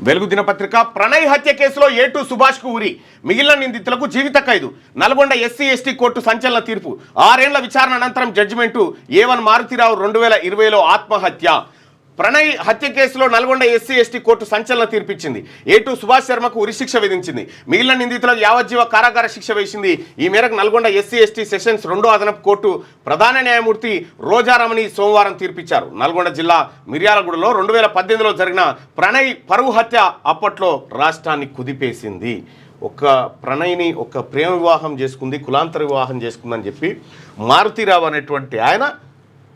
వెలుగు దినపత్రిక ప్రణయ్ హత్య కేసులో ఏటు సుభాష్కు ఉరి, మిగిలిన నిందితులకు జీవిత ఖైదు. నల్గొండ ఎస్సీ ఎస్టీ కోర్టు సంచలన తీర్పు. 6 ఏళ్ల విచారణ అనంతరం జడ్జిమెంటు. A1 మారుతిరావు 2020లో ఆత్మహత్య. ప్రణయ్ హత్య కేసులో నల్గొండ ఎస్సీ ఎస్టీ కోర్టు సంచలన తీర్పిచ్చింది. ఏటు సుభాష్ శర్మకు ఉరిశిక్ష విధించింది. మిగిలిన నిందితులకు యావజ్జీవ కారాగార శిక్ష వేసింది. ఈ మేరకు నల్గొండ ఎస్సీ ఎస్టీ సెషన్స్ 2వ అదనపు కోర్టు ప్రధాన న్యాయమూర్తి రోజారమణి సోమవారం తీర్పిచ్చారు. నల్గొండ జిల్లా మిర్యాలగూడలో 2018లో జరిగిన ప్రణయ్ పరువు హత్య అప్పట్లో రాష్ట్రాన్ని కుదిపేసింది. ఒక ప్రణయ్ని ఒక ప్రేమ వివాహం చేసుకుంది, కులాంతర వివాహం చేసుకుందని చెప్పి మారుతిరావు అనేటువంటి ఆయన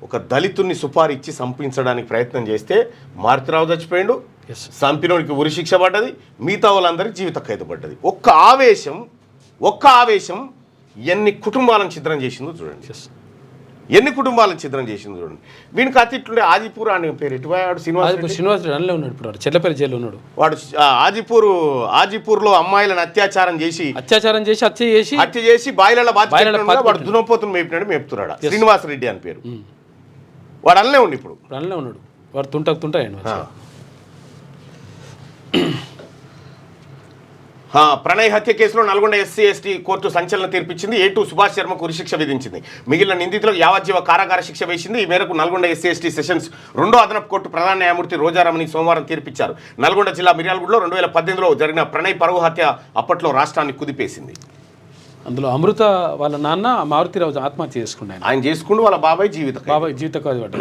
ఒక దళితుడిని సుపారీ ఇచ్చి సంపించడానికి ప్రయత్నం చేస్తే మారుతిరావు చచ్చిపోయాడు, సంపినోడికి ఉరిశిక్ష పడ్డది, మిగతా వాళ్ళందరికీ జీవిత ఖైదు పడ్డది. ఒక్క ఆవేశం ఎన్ని కుటుంబాలను ఛిద్రం చేసిందో చూడండి, ఎన్ని కుటుంబాలను ఛిద్రం చేసిందో చూడండి. వీనికి అతిట్లుండే ఆదిపూర్ అని పేరు ఎటువాడు శ్రీనివాసరెడ్డి అల్లే ఉన్నాడు, ఇప్పుడు చెల్లపల్లి జైలు ఉన్నాడు వాడు. ఆజిపూర్లో అమ్మాయిలను అత్యాచారం చేసి హత్య చేసి బాయిలలో వాడు దునపోతును మేపుతున్నాడు. శ్రీనివాసరెడ్డి అని పేరు. వాడు అల్లనే ఉండి ఇప్పుడు అల్లనే ఉన్నాడు. వాడు తుంటాయండి. ప్రణయ్ హత్య కేసులో నల్గొండ ఎస్సీ ఎస్టీ కోర్టు సంచలన తీర్పిచ్చింది. ఏటు సుభాష్ శర్మకు ఉరిశిక్ష విధించింది. మిగిలిన నిందితులకు యావజ్జీవ కారాగార శిక్ష వేసింది. ఈ మేరకు నల్గొండ ఎస్సీ ఎస్టీ సెషన్స్ 2వ అదనపు కోర్టు ప్రధాన న్యాయమూర్తి రోజారమణి సోమవారం తీర్పిచ్చారు. నల్గొండ జిల్లా మిర్యాలగూడలో 2018లో జరిగిన ప్రణయ్ పరువు హత్య అప్పట్లో రాష్ట్రాన్ని కుదిపేసింది. అందులో అమృత వాళ్ళ నాన్న మారుతిరావు ఆత్మహత్య చేసుకున్నాడు. ఆయన చేసుకుంటూ వాళ్ళ బాబాయ్ జీవిత పడ్డాడు.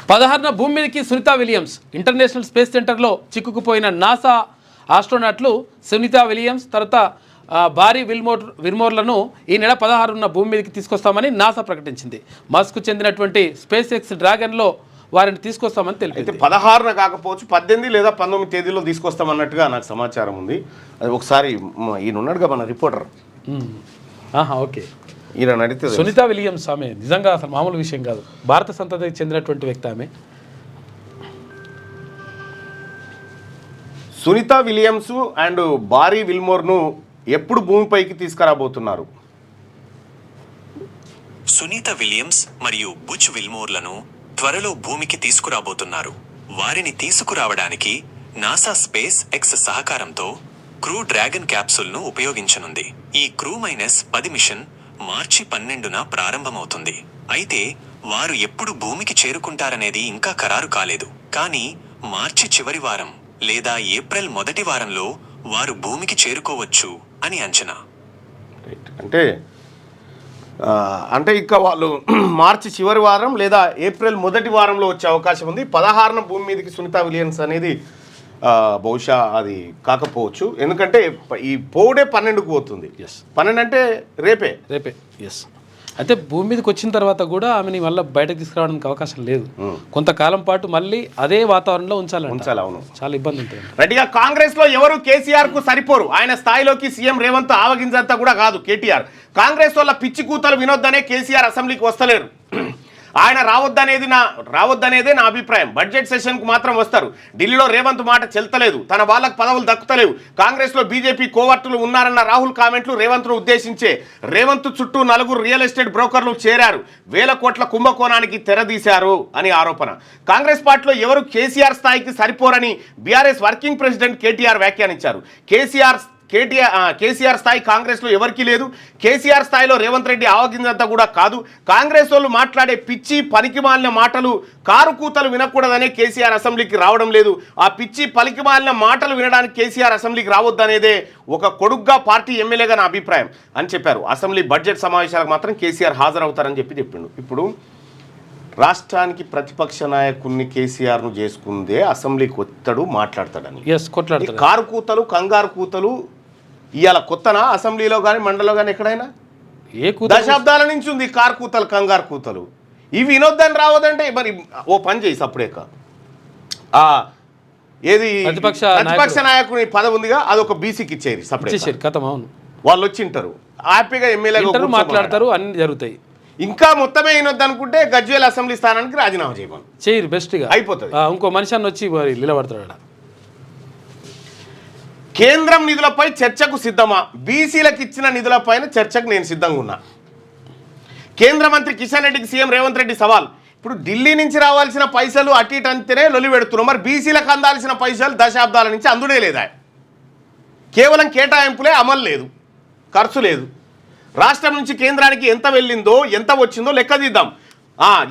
16న భూమి మీదకి సునీతా విలియమ్స్. ఇంటర్నేషనల్ స్పేస్ సెంటర్లో చిక్కుకుపోయిన నాసా ఆస్ట్రోనాట్లు సునీతా విలియమ్స్ తర్వాత బారీ విల్మోర్లను ఈ నెల 16న భూమి మీదకి తీసుకొస్తామని నాసా ప్రకటించింది. మస్క్ చెందినటువంటి స్పేస్ ఎక్స్ డ్రాగన్లో వారిని తీసుకొస్తామని తెలిపింది. 16న కాకపోవచ్చు 18 లేదా 19 తేదీలో తీసుకొస్తామన్నట్టుగా నాకు సమాచారం ఉంది. అది ఒకసారి ఈయన ఉన్నాడుగా మన రిపోర్టర్, ఓకే, ఈయన అడిగితే సునీతా విలియమ్స్ ఆమె నిజంగా అసలు మామూలు విషయం కాదు. భారత సంతతికి చెందినటువంటి వ్యక్తి ఆమె. సునీతా విలియమ్స్ అండ్ బారీ విల్మోర్ను ఎప్పుడు భూమిపైకి తీసుకురాబోతున్నారు? సునీతా విలియమ్స్ మరియు బుచ్ విల్మోర్లను త్వరలో భూమికి తీసుకురాబోతున్నారు. వారిని తీసుకురావడానికి నాసా స్పేస్ ఎక్స్ సహకారంతో క్రూ డ్రాగన్ క్యాప్సూల్ను ఉపయోగించనుంది. ఈ క్రూ -10 మిషన్ మార్చి 12న ప్రారంభమవుతుంది. అయితే వారు ఎప్పుడు భూమికి చేరుకుంటారనేది ఇంకా ఖరారు కాలేదు. కానీ మార్చి చివరి వారం లేదా ఏప్రిల్ మొదటి వారంలో వారు భూమికి చేరుకోవచ్చు అని అంచనా. అంటే ఇక వాళ్ళు మార్చి చివరి వారం లేదా ఏప్రిల్ మొదటి వారంలో వచ్చే అవకాశం ఉంది. 16న భూమి మీదకి సునీతా విలియమ్స్ అనేది బహుశా అది కాకపోవచ్చు. ఎందుకంటే ఈ పోడే 12కు పోతుంది. 12 అంటే రేపే. ఎస్. అయితే భూమి మీదకి వచ్చిన తర్వాత కూడా ఆమెని మళ్ళీ బయటకు తీసుకురావడానికి అవకాశం లేదు. కొంతకాలం పాటు మళ్ళీ అదే వాతావరణంలో ఉంచాలి. అవును, చాలా ఇబ్బంది ఉంటుంది. రెడ్డిగా కాంగ్రెస్ లో ఎవరు కేసీఆర్ కు సరిపోరు. ఆయన స్థాయిలోకి సీఎం రేవంత్ ఆవగించంతా కూడా కాదు కేటీఆర్. కాంగ్రెస్ వల్ల పిచ్చి కూతలు వినొద్దనే కేసీఆర్ అసెంబ్లీకి వస్తలేరు. ఆయన రావద్దనేదే నా అభిప్రాయం. బడ్జెట్ సెషన్కు మాత్రం వస్తారు. ఢిల్లీలో రేవంత్ మాట చెల్తలేదు, తన వాళ్ళకు పదవులు దక్కుతలేవు. కాంగ్రెస్లో బీజేపీ కోవర్టులు ఉన్నారన్న రాహుల్ కామెంట్లు రేవంత్ను ఉద్దేశించే. రేవంత్ చుట్టూ 4 రియల్ ఎస్టేట్ బ్రోకర్లు చేరారు, 1000 కోట్ల కుంభకోణానికి తెరదీశారు అని ఆరోపణ. కాంగ్రెస్ పార్టీలో ఎవరు కేసీఆర్ స్థాయికి సరిపోరని బీఆర్ఎస్ వర్కింగ్ ప్రెసిడెంట్ కేటీఆర్ వ్యాఖ్యానించారు. కేసీఆర్ స్థాయి కాంగ్రెస్లో ఎవరికీ లేదు. కేసీఆర్ స్థాయిలో రేవంత్ రెడ్డి ఆవగిందంతా కూడా కాదు. కాంగ్రెస్ వాళ్ళు మాట్లాడే పిచ్చి పనికిమాలిన మాటలు, కారు కూతలు వినకూడదనే కేసీఆర్ అసెంబ్లీకి రావడం లేదు. ఆ పిచ్చి పనికిమాలిన మాటలు వినడానికి కేసీఆర్ అసెంబ్లీకి రావద్దనేదే ఒక కొడుగ్గా పార్టీ ఎమ్మెల్యేగా నా అభిప్రాయం అని చెప్పారు. అసెంబ్లీ బడ్జెట్ సమావేశాలకు మాత్రం కేసీఆర్ హాజరవుతారని చెప్పిండు. ఇప్పుడు రాష్ట్రానికి ప్రతిపక్ష నాయకుడిని కేసీఆర్ను చేసుకుందే అసెంబ్లీకి వస్తాడు, మాట్లాడతాడని. కారు కూతలు కంగారు కూతలు ఇవాళ కొత్తనా? అసెంబ్లీలో కానీ మండలిలో కానీ ఎక్కడైనా దశాబ్దాల నుంచి ఉంది కారు కూతలు కంగారు కూతలు. ఇవి వినొద్దని రావద్దంటే మరి ఓ పని చేయి సప్పుడేక. ఏది ప్రతిపక్ష నాయకుని పదవి ఉందిగా, అదొక బీసీకి ఇచ్చేది సపరేట్. వాళ్ళు వచ్చింటారు హ్యాపీగా ఎమ్మెల్యేగా మాట్లాడతారు, అన్ని జరుగుతాయి. ఇంకా మొత్తమే వినొద్దు అనుకుంటే గజ్వేల్ అసెంబ్లీ స్థానానికి రాజీనామా చేయరు, బెస్ట్గా అయిపోతుంది. ఇంకో మనిషి అన్న వచ్చి నిలబడతాడు. కేంద్రం నిధులపై చర్చకు సిద్ధమా? బీసీలకు ఇచ్చిన నిధులపైన చర్చకు నేను సిద్ధంగా ఉన్నా. కేంద్ర మంత్రి కిషన్ రెడ్డికి సీఎం రేవంత్ రెడ్డి సవాల్. ఇప్పుడు ఢిల్లీ నుంచి రావాల్సిన పైసలు అటు ఇటు అంతేనే లొలి పెడుతున్నాం. మరి బీసీలకు అందాల్సిన పైసలు దశాబ్దాల నుంచి అందుడే లేదా? కేవలం కేటాయింపులే, అమలు లేదు, ఖర్చు లేదు. రాష్ట్రం నుంచి కేంద్రానికి ఎంత వెళ్ళిందో ఎంత వచ్చిందో లెక్క తీద్దాం.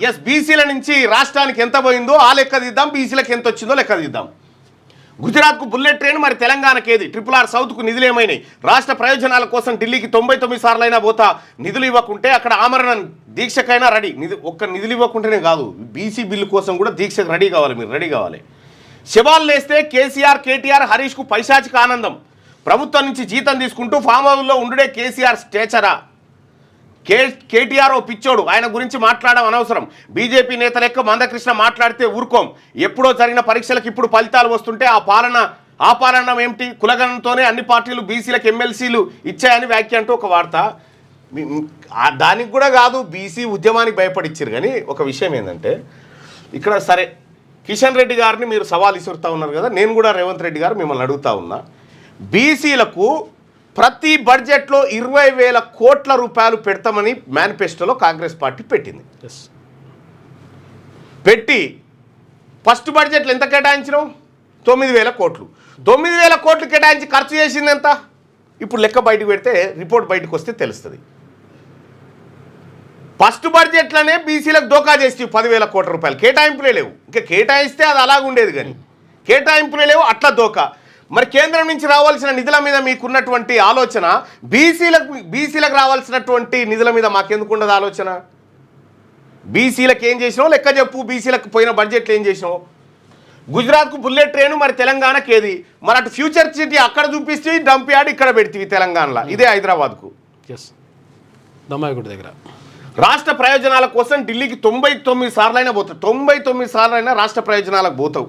ఎస్, బీసీల నుంచి రాష్ట్రానికి ఎంత పోయిందో ఆ లెక్క తీద్దాం, బీసీలకు ఎంత వచ్చిందో లెక్క తీద్దాం. గుజరాత్కు బుల్లెట్ ట్రైన్, మరి తెలంగాణకి ఏది? RRR సౌత్కు నిధులు ఏమైనాయి? రాష్ట్ర ప్రయోజనాల కోసం ఢిల్లీకి 99 సార్లైనా పోతా నిధులు ఇవ్వకుంటే అక్కడ ఆమరణ దీక్షకైనా రెడీ. ఒక్క నిధులు ఇవ్వకుంటేనే కాదు, బీసీ బిల్లు కోసం కూడా దీక్షకు రెడీ కావాలి, మీరు రెడీ కావాలి. శవాలు లేస్తే కేసీఆర్, కేటీఆర్, హరీష్కు పైశాచిక ఆనందం. ప్రభుత్వం నుంచి జీతం తీసుకుంటూ ఫామ్ హౌస్లో ఉండుడే కేసీఆర్ స్టేచరా? కేటీఆర్ ఓ పిచ్చోడు, ఆయన గురించి మాట్లాడడం అనవసరం. బీజేపీ నేత లెక్క మందకృష్ణ మాట్లాడితే ఊరుకోం. ఎప్పుడో జరిగిన పరీక్షలకు ఇప్పుడు ఫలితాలు వస్తుంటే ఆ పాలన ఏమిటి? కులగణంతోనే అన్ని పార్టీలు బీసీలకు ఎమ్మెల్సీలు ఇచ్చాయని వ్యాఖ్య అంటూ ఒక వార్త. దానికి కూడా కాదు, బీసీ ఉద్యమానికి భయపడిచ్చారు. కానీ ఒక విషయం ఏంటంటే, ఇక్కడ సరే కిషన్ రెడ్డి గారిని మీరు సవాల్ ఇసురుతా ఉన్నారు కదా, నేను కూడా రేవంత్ రెడ్డి గారు మిమ్మల్ని అడుగుతా ఉన్నా. బీసీలకు ప్రతి బడ్జెట్లో 20,000 కోట్ల రూపాయలు పెడతామని మేనిఫెస్టోలో కాంగ్రెస్ పార్టీ పెట్టింది. పెట్టి ఫస్ట్ బడ్జెట్లో ఎంత కేటాయించినాం? 9,000 కోట్లు. 9,000 కోట్లు కేటాయించి ఖర్చు చేసింది ఎంత? ఇప్పుడు లెక్క బయటకు పెడితే, రిపోర్ట్ బయటకు వస్తే తెలుస్తుంది. ఫస్ట్ బడ్జెట్లోనే బీసీలకు దోకా చేసి 10,000 కోట్ల రూపాయలు కేటాయింపులే లేవు. ఇంకా కేటాయిస్తే అది అలాగుండేది, కానీ కేటాయింపులే లేవు, అట్లా దోకా. మరి కేంద్రం నుంచి రావాల్సిన నిధుల మీద మీకున్నటువంటి ఆలోచన, బీసీలకు రావాల్సినటువంటి నిధుల మీద మాకెందుకు ఉండదు ఆలోచన? బీసీలకు ఏం చేసినావు లెక్క చెప్పు. బీసీలకు పోయిన బడ్జెట్లు ఏం చేసినావు? గుజరాత్కు బుల్లెట్ ట్రైన్, మరి తెలంగాణకి ఏది? మరి అటు ఫ్యూచర్ సిటీ అక్కడ చూపిస్తే డంప్ యార్డ్ ఇక్కడ పెడితే తెలంగాణలో, ఇదే హైదరాబాద్కు. దమ్మాయిగుడి దగ్గర రాష్ట్ర ప్రయోజనాల కోసం ఢిల్లీకి 99 సార్లైనా పోతావు. 99 సార్లైనా రాష్ట్ర ప్రయోజనాలకు పోతావు,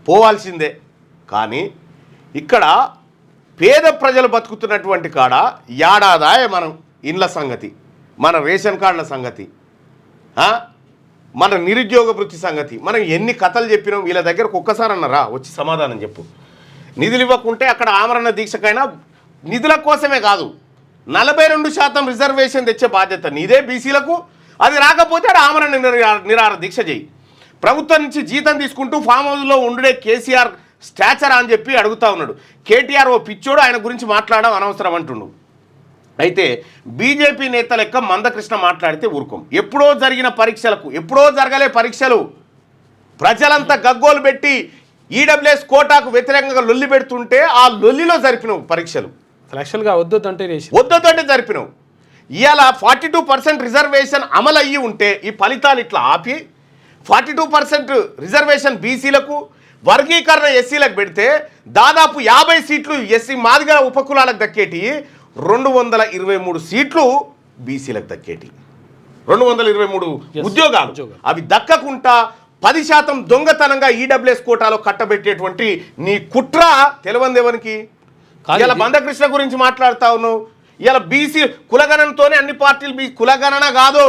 పోవాల్సిందే. కానీ ఇక్కడ పేద ప్రజలు బతుకుతున్నటువంటి కాడ ఏడాదాయ మనం ఇండ్ల సంగతి, మన రేషన్ కార్డుల సంగతి, మన నిరుద్యోగ వృత్తి సంగతి, మనం ఎన్ని కథలు చెప్పినాం. వీళ్ళ దగ్గరకు ఒక్కసారి అన్నారా వచ్చి సమాధానం చెప్పు. నిధులు ఇవ్వకుంటే అక్కడ ఆమరణ దీక్షకైనా నిధుల కోసమే కాదు, 42% రిజర్వేషన్ తెచ్చే బాధ్యత నీదే బీసీలకు. అది రాకపోతే అక్కడ ఆమరణ నిరాహార దీక్ష చేయి. ప్రభుత్వం నుంచి జీతం తీసుకుంటూ ఫామ్ హౌస్లో ఉండే కేసీఆర్ స్టాచర్ అని చెప్పి అడుగుతా ఉన్నాడు. కేటీఆర్ ఓ పిచ్చోడు, ఆయన గురించి మాట్లాడడం అనవసరం అంటుండు. అయితే బీజేపీ నేత లెక్క మందకృష్ణ మాట్లాడితే ఊరుకోం. ఎప్పుడో జరిగిన పరీక్షలకు, ఎప్పుడో జరగలే పరీక్షలు, ప్రజలంతా గగ్గోలు పెట్టి ఈడబ్ల్యూఎస్ కోటాకు వ్యతిరేకంగా లొల్లి పెడుతుంటే ఆ లొల్లిలో జరిపినవు పరీక్షలు. యాక్చువల్గా వద్దొద్దంటే జరిపినవు. ఇవాళ 42% రిజర్వేషన్ అమలు అయ్యి ఉంటే ఈ ఫలితాలు ఇట్లా ఆపి 42% రిజర్వేషన్ బీసీలకు, వర్గీకరణ ఎస్సీలకు పెడితే దాదాపు 50 సీట్లు ఎస్సీ మాదిగ ఉపకులాలకు దక్కేటి, 223 సీట్లు బీసీలకు దక్కేటి, 223 ఉద్యోగాలు. అవి దక్కకుండా 10% దొంగతనంగా ఈడబ్ల్యూఎస్ కోటాలో కట్టబెట్టేటువంటి నీ కుట్ర తెలవందేవనికి. ఇలా మందకృష్ణ గురించి మాట్లాడుతా ఉన్నావు. ఇలా బీసీ కులగణనతోనే అన్ని పార్టీలు కులగణన కాదు,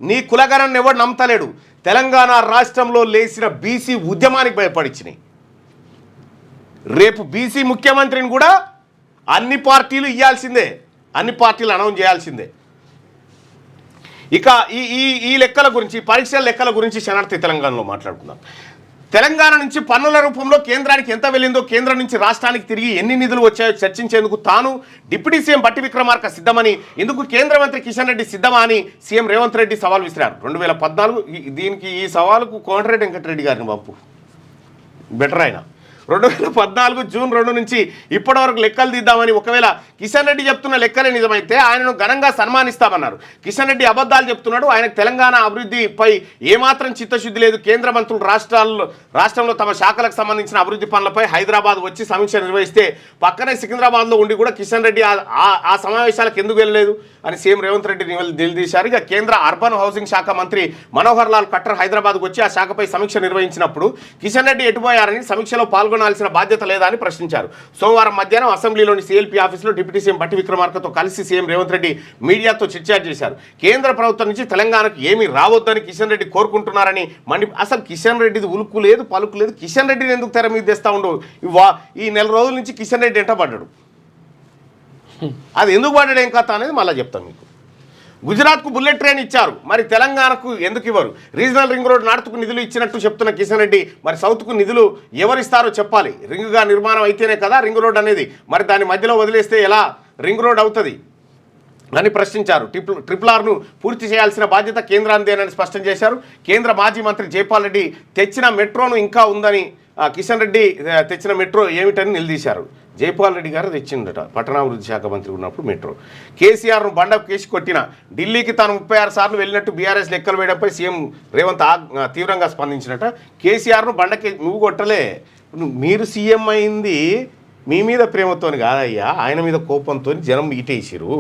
నీ కులగణన ఎవడు నమ్మతలేడు. తెలంగాణ రాష్ట్రంలో లేచిన బీసీ ఉద్యమానికి భయపడిచ్చినాయి. రేపు బీసీ ముఖ్యమంత్రిని కూడా అన్ని పార్టీలు ఇవ్వాల్సిందే, అన్ని పార్టీలు అనౌన్స్ చేయాల్సిందే. ఇక ఈ లెక్కల గురించి, పరీక్షల లెక్కల గురించి శనార్థి తెలంగాణలో మాట్లాడుకుందాం. తెలంగాణ నుంచి పన్నుల రూపంలో కేంద్రానికి ఎంత వెళ్ళిందో, కేంద్రం నుంచి రాష్ట్రానికి తిరిగి ఎన్ని నిధులు వచ్చాయో చర్చించేందుకు తాను డిప్యూటీ సీఎం బట్టి విక్రమార్క సిద్ధమని, ఇందుకు కేంద్ర మంత్రి కిషన్ రెడ్డి సిద్ధమా అని సీఎం రేవంత్ రెడ్డి సవాల్ విసిరారు. 2014 దీనికి ఈ సవాలుకు కోమటిరెడ్డి వెంకటరెడ్డి గారిని పంపు, బెటర్ అయినా. 2014 జూన్ 2 నుంచి ఇప్పటి వరకు లెక్కలు తీద్దామని, ఒకవేళ కిషన్ రెడ్డి చెప్తున్న లెక్కలే నిజమైతే ఆయనను ఘనంగా సన్మానిస్తామన్నారు. కిషన్ రెడ్డి అబద్ధాలు చెప్తున్నాడు, ఆయనకు తెలంగాణ అభివృద్ధిపై ఏమాత్రం చిత్తశుద్ధి లేదు. కేంద్ర మంత్రులు రాష్ట్రంలో తమ శాఖలకు సంబంధించిన అభివృద్ధి పనులపై హైదరాబాద్ వచ్చి సమీక్ష నిర్వహిస్తే పక్కనే సికింద్రాబాద్లో ఉండి కూడా కిషన్ రెడ్డి ఆ సమావేశాలకు ఎందుకు వెళ్ళలేదు అని సీఎం రేవంత్ రెడ్డి నిలదీశారు. ఇక కేంద్ర అర్బన్ హౌసింగ్ శాఖ మంత్రి మనోహర్ లాల్ ఖట్టర్ హైదరాబాద్కు వచ్చి ఆ శాఖపై సమీక్ష నిర్వహించినప్పుడు కిషన్ రెడ్డి ఎటుపోయారని, సమీక్షలో పాల్గొనాల్సిన బాధ్యత లేదా అని ప్రశ్నించారు. సోమవారం మధ్యాహ్నం అసెంబ్లీలోని సీఎల్పీ ఆఫీసులో డిప్యూటీ సీఎం బట్టి విక్రమార్కతో కలిసి సీఎం రేవంత్ రెడ్డి మీడియాతో చిట్చాట్ చేశారు. కేంద్ర ప్రభుత్వం నుంచి తెలంగాణకు ఏమీ రావద్దని కిషన్ రెడ్డి కోరుకుంటున్నారని అసలు కిషన్ రెడ్డిది ఉలుకు లేదు, పలుకు లేదు. కిషన్ రెడ్డిని ఎందుకు తెర మీద తెస్తా ఉండవు? ఈ నెల రోజుల నుంచి కిషన్ రెడ్డి ఎంట పడ్డాడు. అది ఎందుకు పడ్డాడు, ఏం కథ అనేది మళ్ళీ చెప్తాను మీకు. గుజరాత్కు బుల్లెట్ ట్రైన్ ఇచ్చారు, మరి తెలంగాణకు ఎందుకు ఇవ్వరు? రీజనల్ రింగ్ రోడ్ నార్త్కు నిధులు ఇచ్చినట్టు చెప్తున్న కిషన్ రెడ్డి, మరి సౌత్కు నిధులు ఎవరిస్తారో చెప్పాలి. రింగ్గా నిర్మాణం అయితేనే కదా రింగ్ రోడ్ అనేది, మరి దాని మధ్యలో వదిలేస్తే ఎలా రింగ్ రోడ్ అవుతుంది అని ప్రశ్నించారు. ట్రిపుల్ ఆర్ను పూర్తి చేయాల్సిన బాధ్యత కేంద్రానిదేనని స్పష్టం చేశారు. కేంద్ర మాజీ మంత్రి జైపాల్ రెడ్డి తెచ్చిన మెట్రోను ఇంకా ఉందని, కిషన్ రెడ్డి తెచ్చిన మెట్రో ఏమిటని నిలదీశారు. జైపాల్ రెడ్డి గారు తెచ్చిందట పట్టణాభివృద్ధి శాఖ మంత్రి ఉన్నప్పుడు మెట్రో. కేసీఆర్ను బండకు కేసి కొట్టిన, ఢిల్లీకి తాను 36 సార్లు వెళ్ళినట్టు బీఆర్ఎస్ లెక్కలు వేయడంపై సీఎం రేవంత్ తీవ్రంగా స్పందించినట. కేసీఆర్ను బండకి నువ్వు కొట్టలే, మీరు సీఎం అయింది మీ మీద ప్రేమతోని కాదయ్యా, ఆయన మీద కోపంతో జనం ఈటేసిరు.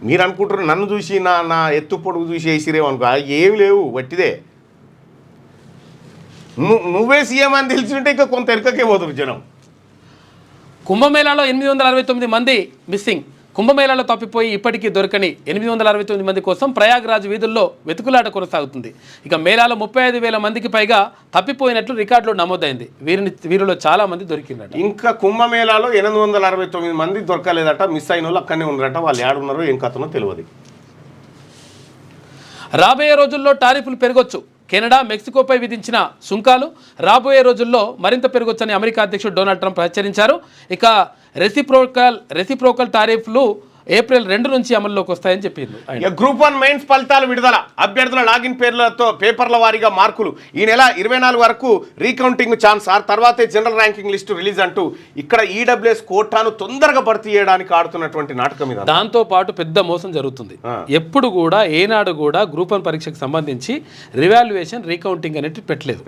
మీరు అనుకుంటారు నన్ను చూసి నా ఎత్తు పొడుగు చూసి వేసిరేమో అనుకో, ఏమి లేవు వట్టిదే. నువ్వే సీఎం అని తెలిసింటే ఇంకా కొంత ఎరకకే పోతురు జనం. కుంభమేళాలో 869 మంది మిస్సింగ్. కుంభమేళాలో తప్పిపోయి ఇప్పటికీ దొరకని 869 మంది కోసం ప్రయాగ్రాజ్ వీధుల్లో వెతుకులాట కొనసాగుతుంది. ఇక మేళాలో 35,000 మందికి పైగా తప్పిపోయినట్లు రికార్డులో నమోదైంది. వీరిలో చాలా మంది దొరికిందట. ఇంకా కుంభమేళాలో 869 మంది దొరకలేదట. మిస్ అయిన వాళ్ళు అక్కడనే ఉన్నారట. వాళ్ళు ఏడున్నారో ఏం కథనో తెలియదు. రాబోయే రోజుల్లో టారిఫ్లు పెరగొచ్చు. కెనడా, మెక్సికోపై విధించిన సుంకాలు రాబోయే రోజుల్లో మరింత పెరగొచ్చని అమెరికా అధ్యక్షుడు డొనాల్డ్ ట్రంప్ హెచ్చరించారు. ఇక రెసిప్రోకల్ టారిఫ్లు ఏప్రిల్ 2 నుంచి అమల్లోకి వస్తాయని చెప్పింది. గ్రూప్ 1 మెయిన్స్ ఫలితాలు విడుదల. అభ్యర్థుల లాగిన్ పేపర్ల వారీగా మార్కులు. ఈ నెల 24 వరకు రీకౌంటింగ్ ఛాన్స్, ఆ తర్వాతే జనరల్ ర్యాంకింగ్ లిస్టు రిలీజ్ అంటూ ఇక్కడ ఈడబ్ల్యూఎస్ కోటాను తొందరగా భర్తీ చేయడానికి ఆడుతున్నటువంటి నాటకం ఇది. దాంతో పాటు పెద్ద మోసం జరుగుతుంది. ఎప్పుడు కూడా ఏనాడు కూడా గ్రూప్ 1 పరీక్షకు సంబంధించి రివాల్యుయేషన్ రీకౌంటింగ్ అనేది పెట్టలేదు.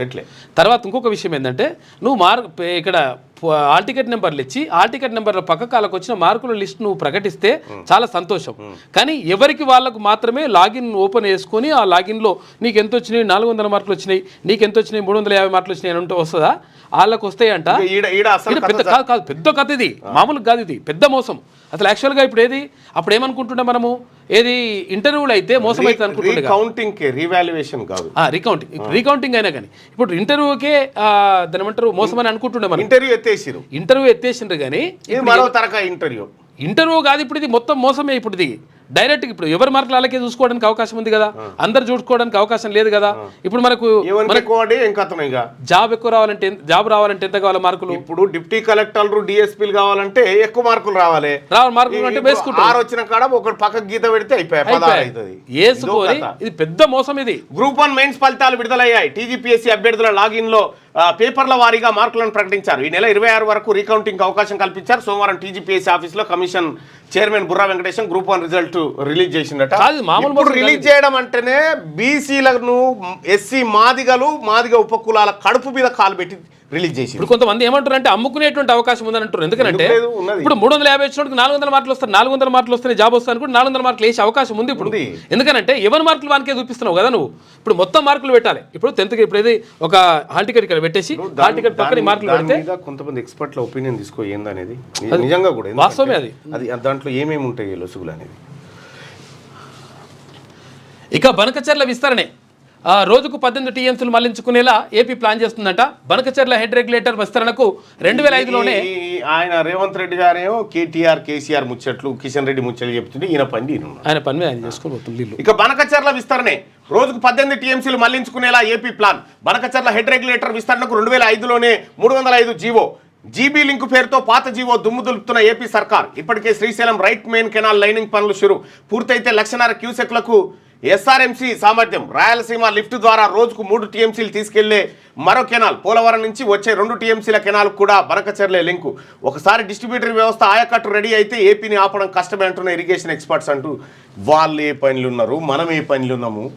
తర్వాత ఇంకొక విషయం ఏంటంటే, నువ్వు ఇక్కడ హాల్ టికెట్ నెంబర్లు ఇచ్చి హాల్ టికెట్ నెంబర్ల పక్కకాలకు వచ్చిన మార్కుల లిస్ట్ నువ్వు ప్రకటిస్తే చాలా సంతోషం. కానీ ఎవరికి వాళ్ళకు మాత్రమే లాగిన్ ఓపెన్ చేసుకొని ఆ లాగిన్లో నీకు ఎంత వచ్చినాయి, 400 మార్కులు వచ్చినాయి, నీకు ఎంత వచ్చినాయి, 350 మార్కులు వచ్చినాయి అని ఉంటే వస్తుందా? వాళ్ళకు వస్తాయంట. పెద్ద కాదు, పెద్ద కథ ఇది, మామూలు కాదు, ఇది పెద్ద మోసం. అసలు యాక్చువల్గా ఇప్పుడు అప్పుడు ఏమనుకుంటుండే మనము, ఏది ఇంటర్వ్యూలు అయితే మోసం అయితే అనుకుంటుండే, రీకౌంటింగ్ అయినా కానీ ఇప్పుడు ఇంటర్వ్యూకే దాని ఏమంటారు మోసం అని అనుకుంటుండే మనం. ఇంటర్వ్యూ ఎత్తేసిండ్రు కానీ ఇంటర్వ్యూ కాదు ఇప్పుడు, ఇది మొత్తం మోసమే. ఇప్పుడు ఇది డైరెక్ట్ ఇప్పుడు ఎవరి మార్కులు అలాగే చూసుకోవడానికి అవకాశం ఉంది కదా, అందరు చూసుకోవడానికి అవకాశం లేదు కదా. ఇప్పుడు మనకు జాబ్ ఎక్కువ రావాలంటే, జాబ్ రావాలంటే ఎంత కావాలి మార్కులు? ఇప్పుడు డిప్యూటీ కలెక్టర్లు డిఎస్పీలు కావాలంటే ఎక్కువ మార్కులు రావాలి. మార్కులు అంటే వేసుకుంటారు, వచ్చిన కాడ ఒక పక్క గీత పెడితే వేసుకోవాలి. ఇది పెద్ద మోసం. ఇది గ్రూప్ 1 మెయిన్స్ ఫలితాలు విడుదలయ్యాయి. టీజీపీఎస్సీ అభ్యర్థుల లాగిన్ లో పేపర్ల వారీగా మార్కులను ప్రకటించారు. ఈ నెల 26 వరకు రీకౌంటింగ్ అవకాశం కల్పించారు. సోమవారం టీజీపీఎస్సీ ఆఫీసులో commission chairman Burra Venkatesham group 1 result release చేసిందట. రిలీజ్ చేయడం అంటేనే బీసీలను, ఎస్సీ మాదిగ ఉపకులాల కడుపు మీద కాలు పెట్టి రిలీజ్ చేసి. ఇప్పుడు కొంతమంది ఏమంటారు అంటే అమ్ముకునేటువంటి అవకాశం ఉందని అంటారు. ఎందుకంటే ఇప్పుడు 350 వచ్చినోడికి 400 మార్కులు వస్తాయి, 400 మార్కులు వస్తే జాబ్ వస్తాను కూడా 400 మార్కులు వేసే అవకాశం ఉంది ఇప్పుడు. ఎందుకంటే ఎవరి మార్కులు వానికే చూపిస్తున్నావు కదా నువ్వు. ఇప్పుడు మొత్తం మార్కులు పెట్టాలి. ఇప్పుడు 10th కి ఇప్పుడు ఏది ఒక హాల్ టికెట్ ఇక్కడ పెట్టేసి హాల్ టికెట్ పక్కన మార్కులు పెడితే కొంతమంది ఎక్స్పర్ట్ల ఒపీనియన్ తీసుకో ఏందనేది నిజంగా కూడా వాస్తవమే. అది దాంట్లో ఏమేమి ఉంటాయి లొసుగులు అనేది. ఇక బనకచర్ల విస్తరణే. రోజుకు 18 టీఎంసీలు మళ్లించుకునేలా ఏపీ ప్లాన్ చేస్తుందంట. బనకచర్ల హెడ్ రెగ్యులేటర్ విస్తరణకు 2005లోనే ఆయన రేవంత్ రెడ్డి గారేమో కేసీఆర్ ముచ్చట్లు, కిషన్ రెడ్డి ముచ్చట్లు చెప్తుంటే ఆయన పని ఆయన చేసుకోబోతుంది. ఇక బనకచర్ల విస్తరణే. రోజుకు 18 టీఎంసీలు మళ్లించుకునేలా AP plan. Banakacherla head regulator విస్తరణకు 2005లోనే 305 జీవో, జీబీ లింక్ పేరుతో పాత జీవో దుమ్ము దులుపుతున్న ఏపీ సర్కార్. ఇప్పటికే Srisailam right main canal lining పనులు షురు. పూర్తయితే 1,500 క్యూసెక్లకు ఎస్ఆర్ఎంసీ సామర్థ్యం. రాయలసీమ లిఫ్ట్ ద్వారా రోజుకు 3 టీఎంసీలు తీసుకెళ్లే మరో కెనాల్. పోలవరం నుంచి వచ్చే 2 టీఎంసీల కెనాల్ కూడా బనకచర్లే లింకు. ఒకసారి డిస్ట్రిబ్యూటరీ వ్యవస్థ ఆయకట్టు రెడీ అయితే ఏపీని ఆపడం కష్టమే అంటున్న ఇరిగేషన్ ఎక్స్పర్ట్స్. అంటూ వాళ్ళు ఏ పనులు ఉన్నారు, మనం ఏ పనులు ఉన్నాము.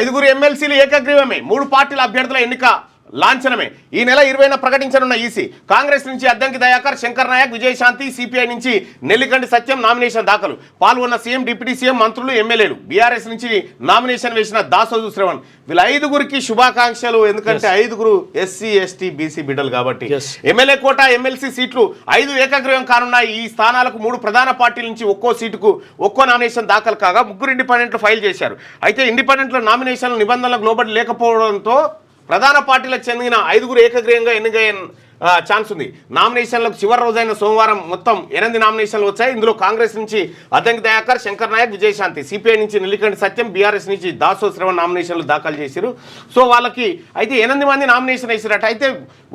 5 ఎమ్మెల్సీలు ఏకగ్రీవమే. 3 పార్టీల అభ్యర్థుల ఎన్నిక లాంఛనమే. ఈ నెల 20న ప్రకటించనున్న ఈసీ. కాంగ్రెస్ నుంచి అద్దంకి దయాకర్, శంకర్ నాయక్, విజయశాంతి, సిపిఐ నుంచి నెల్లికంటి సత్యం నామినేషన్ దాఖలు. పాల్గొన్న సీఎం, డిప్యూటీ సీఎం, మంత్రులు, ఎమ్మెల్యేలు. బీఆర్ఎస్ నుంచి నామినేషన్ వేసిన దాసోజు శ్రవణ్. వీళ్ళ 5గురికి శుభాకాంక్షలు. ఎందుకంటే 5 ఎస్సీ, ఎస్టీ, బీసీ బిడ్డలు కాబట్టి. ఎమ్మెల్యే కోటా, ఎమ్మెల్సీ సీట్లు 5 ఏకగ్రీవం కానున్నాయి. ఈ స్థానాలకు 3 ప్రధాన పార్టీల నుంచి ఒక్కో సీటుకు ఒక్కో నామినేషన్ దాఖలు కాగా 3 ఇండిపెండెంట్లు ఫైల్ చేశారు. అయితే ఇండిపెండెంట్ల నామినేషన్ల నిబంధనలకు లోబడి లేకపోవడంతో ప్రధాన పార్టీలకు చెందిన 5 ఏకగ్రీయంగా ఎన్నికయ్యే ఛాన్స్ ఉంది. నామినేషన్లకు చివరి రోజైన సోమవారం మొత్తం 8 నామినేషన్లు వచ్చాయి. ఇందులో కాంగ్రెస్ నుంచి అద్దంకి దయాకర్, శంకర్ నాయక్, విజయశాంతి, సిపిఐ నుంచి నిలికంటి సత్యం, బీఆర్ఎస్ నుంచి దాసో శ్రవణ్ నామినేషన్లు దాఖలు చేశారు. సో వాళ్ళకి అయితే 8 మంది నామినేషన్ వేసారట. అయితే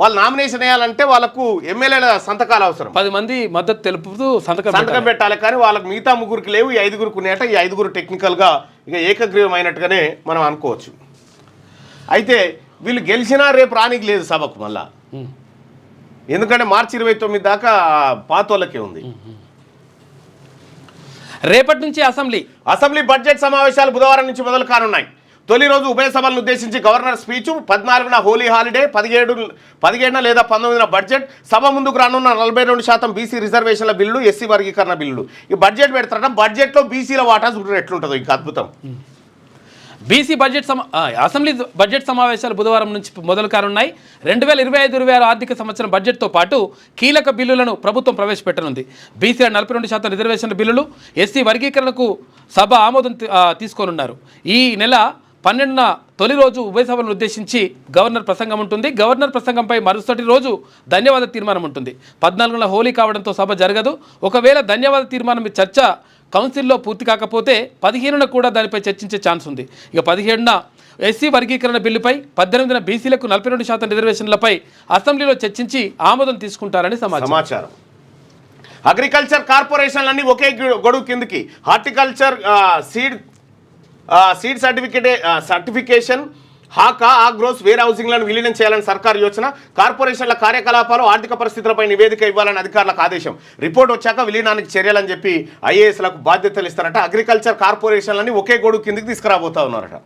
వాళ్ళు నామినేషన్ వేయాలంటే వాళ్ళకు ఎమ్మెల్యేల సంతకాలు అవసరం. 10 మంది మద్దతు తెలుపుతూ సంతకం పెట్టాలి. కానీ వాళ్ళకి మిగతా 3 లేవు, ఈ 5 ఉన్నాయట. ఈ 5 టెక్నికల్గా ఇక ఏకగ్రీవం అయినట్టుగానే మనం అనుకోవచ్చు. అయితే వీళ్ళు గెలిచినా రేపు రానికి లేదు సభకు మళ్ళా, ఎందుకంటే మార్చి 29 దాకా పాతోళ్ళకే ఉంది. రేపటి నుంచి అసెంబ్లీ బడ్జెట్ సమావేశాలు బుధవారం నుంచి మొదలు కానున్నాయి. తొలి రోజు ఉభయ సభలను ఉద్దేశించి గవర్నర్ స్పీచ్, 14న హోలీ హాలిడే, 17న లేదా 19న బడ్జెట్. సభ ముందుకు రానున్న 42% బీసీ రిజర్వేషన్ల బిల్లు, ఎస్సీ వర్గీకరణ బిల్లు. ఈ బడ్జెట్ పెడతారట. బడ్జెట్లో బీసీల వాటా చూడండి ఎట్లుంటుందో, ఇంకా అద్భుతం. బీసీ అసెంబ్లీ బడ్జెట్ సమావేశాలు బుధవారం నుంచి మొదలు కానున్నాయి. 2025-26 ఆర్థిక సంవత్సరం బడ్జెట్తో పాటు కీలక బిల్లులను ప్రభుత్వం ప్రవేశపెట్టనుంది. బీసీ 42% రిజర్వేషన్ల బిల్లులు, ఎస్సీ వర్గీకరణకు సభ ఆమోదం తీసుకోనున్నారు. ఈ నెల 12న తొలి రోజు ఉభయ సభలను ఉద్దేశించి గవర్నర్ ప్రసంగం ఉంటుంది. గవర్నర్ ప్రసంగంపై మరుసటి రోజు ధన్యవాద తీర్మానం ఉంటుంది. 14న హోలీ కావడంతో సభ జరగదు. ఒకవేళ ధన్యవాద తీర్మానం చర్చ కౌన్సిల్లో పూర్తి కాకపోతే 15న కూడా దానిపై చర్చించే ఛాన్స్ ఉంది. ఇక 17న ఎస్సీ వర్గీకరణ బిల్లుపై, 18న బీసీలకు 42% రిజర్వేషన్లపై అసెంబ్లీలో చర్చించి ఆమోదం తీసుకుంటారని సమాచారం. అగ్రికల్చర్ కార్పొరేషన్లన్నీ ఒకే గొడుగు కిందికి. Horticulture seed certification, HACA, Agros, వేర్ హౌసింగ్లను విలీనం చేయాలని సర్కారు యోచన. కార్పొరేషన్ల కార్యకలాపాలు, ఆర్థిక పరిస్థితులపై నివేదిక ఇవ్వాలని అధికారులకు ఆదేశం. రిపోర్ట్ వచ్చాక విలీనానికి చర్యలని చెప్పి ఐఏఎస్లకు బాధ్యతలు ఇస్తారట. అగ్రికల్చర్ కార్పొరేషన్లని ఒకే గొడుగు కిందికి తీసుకురాబోతా ఉన్నారట.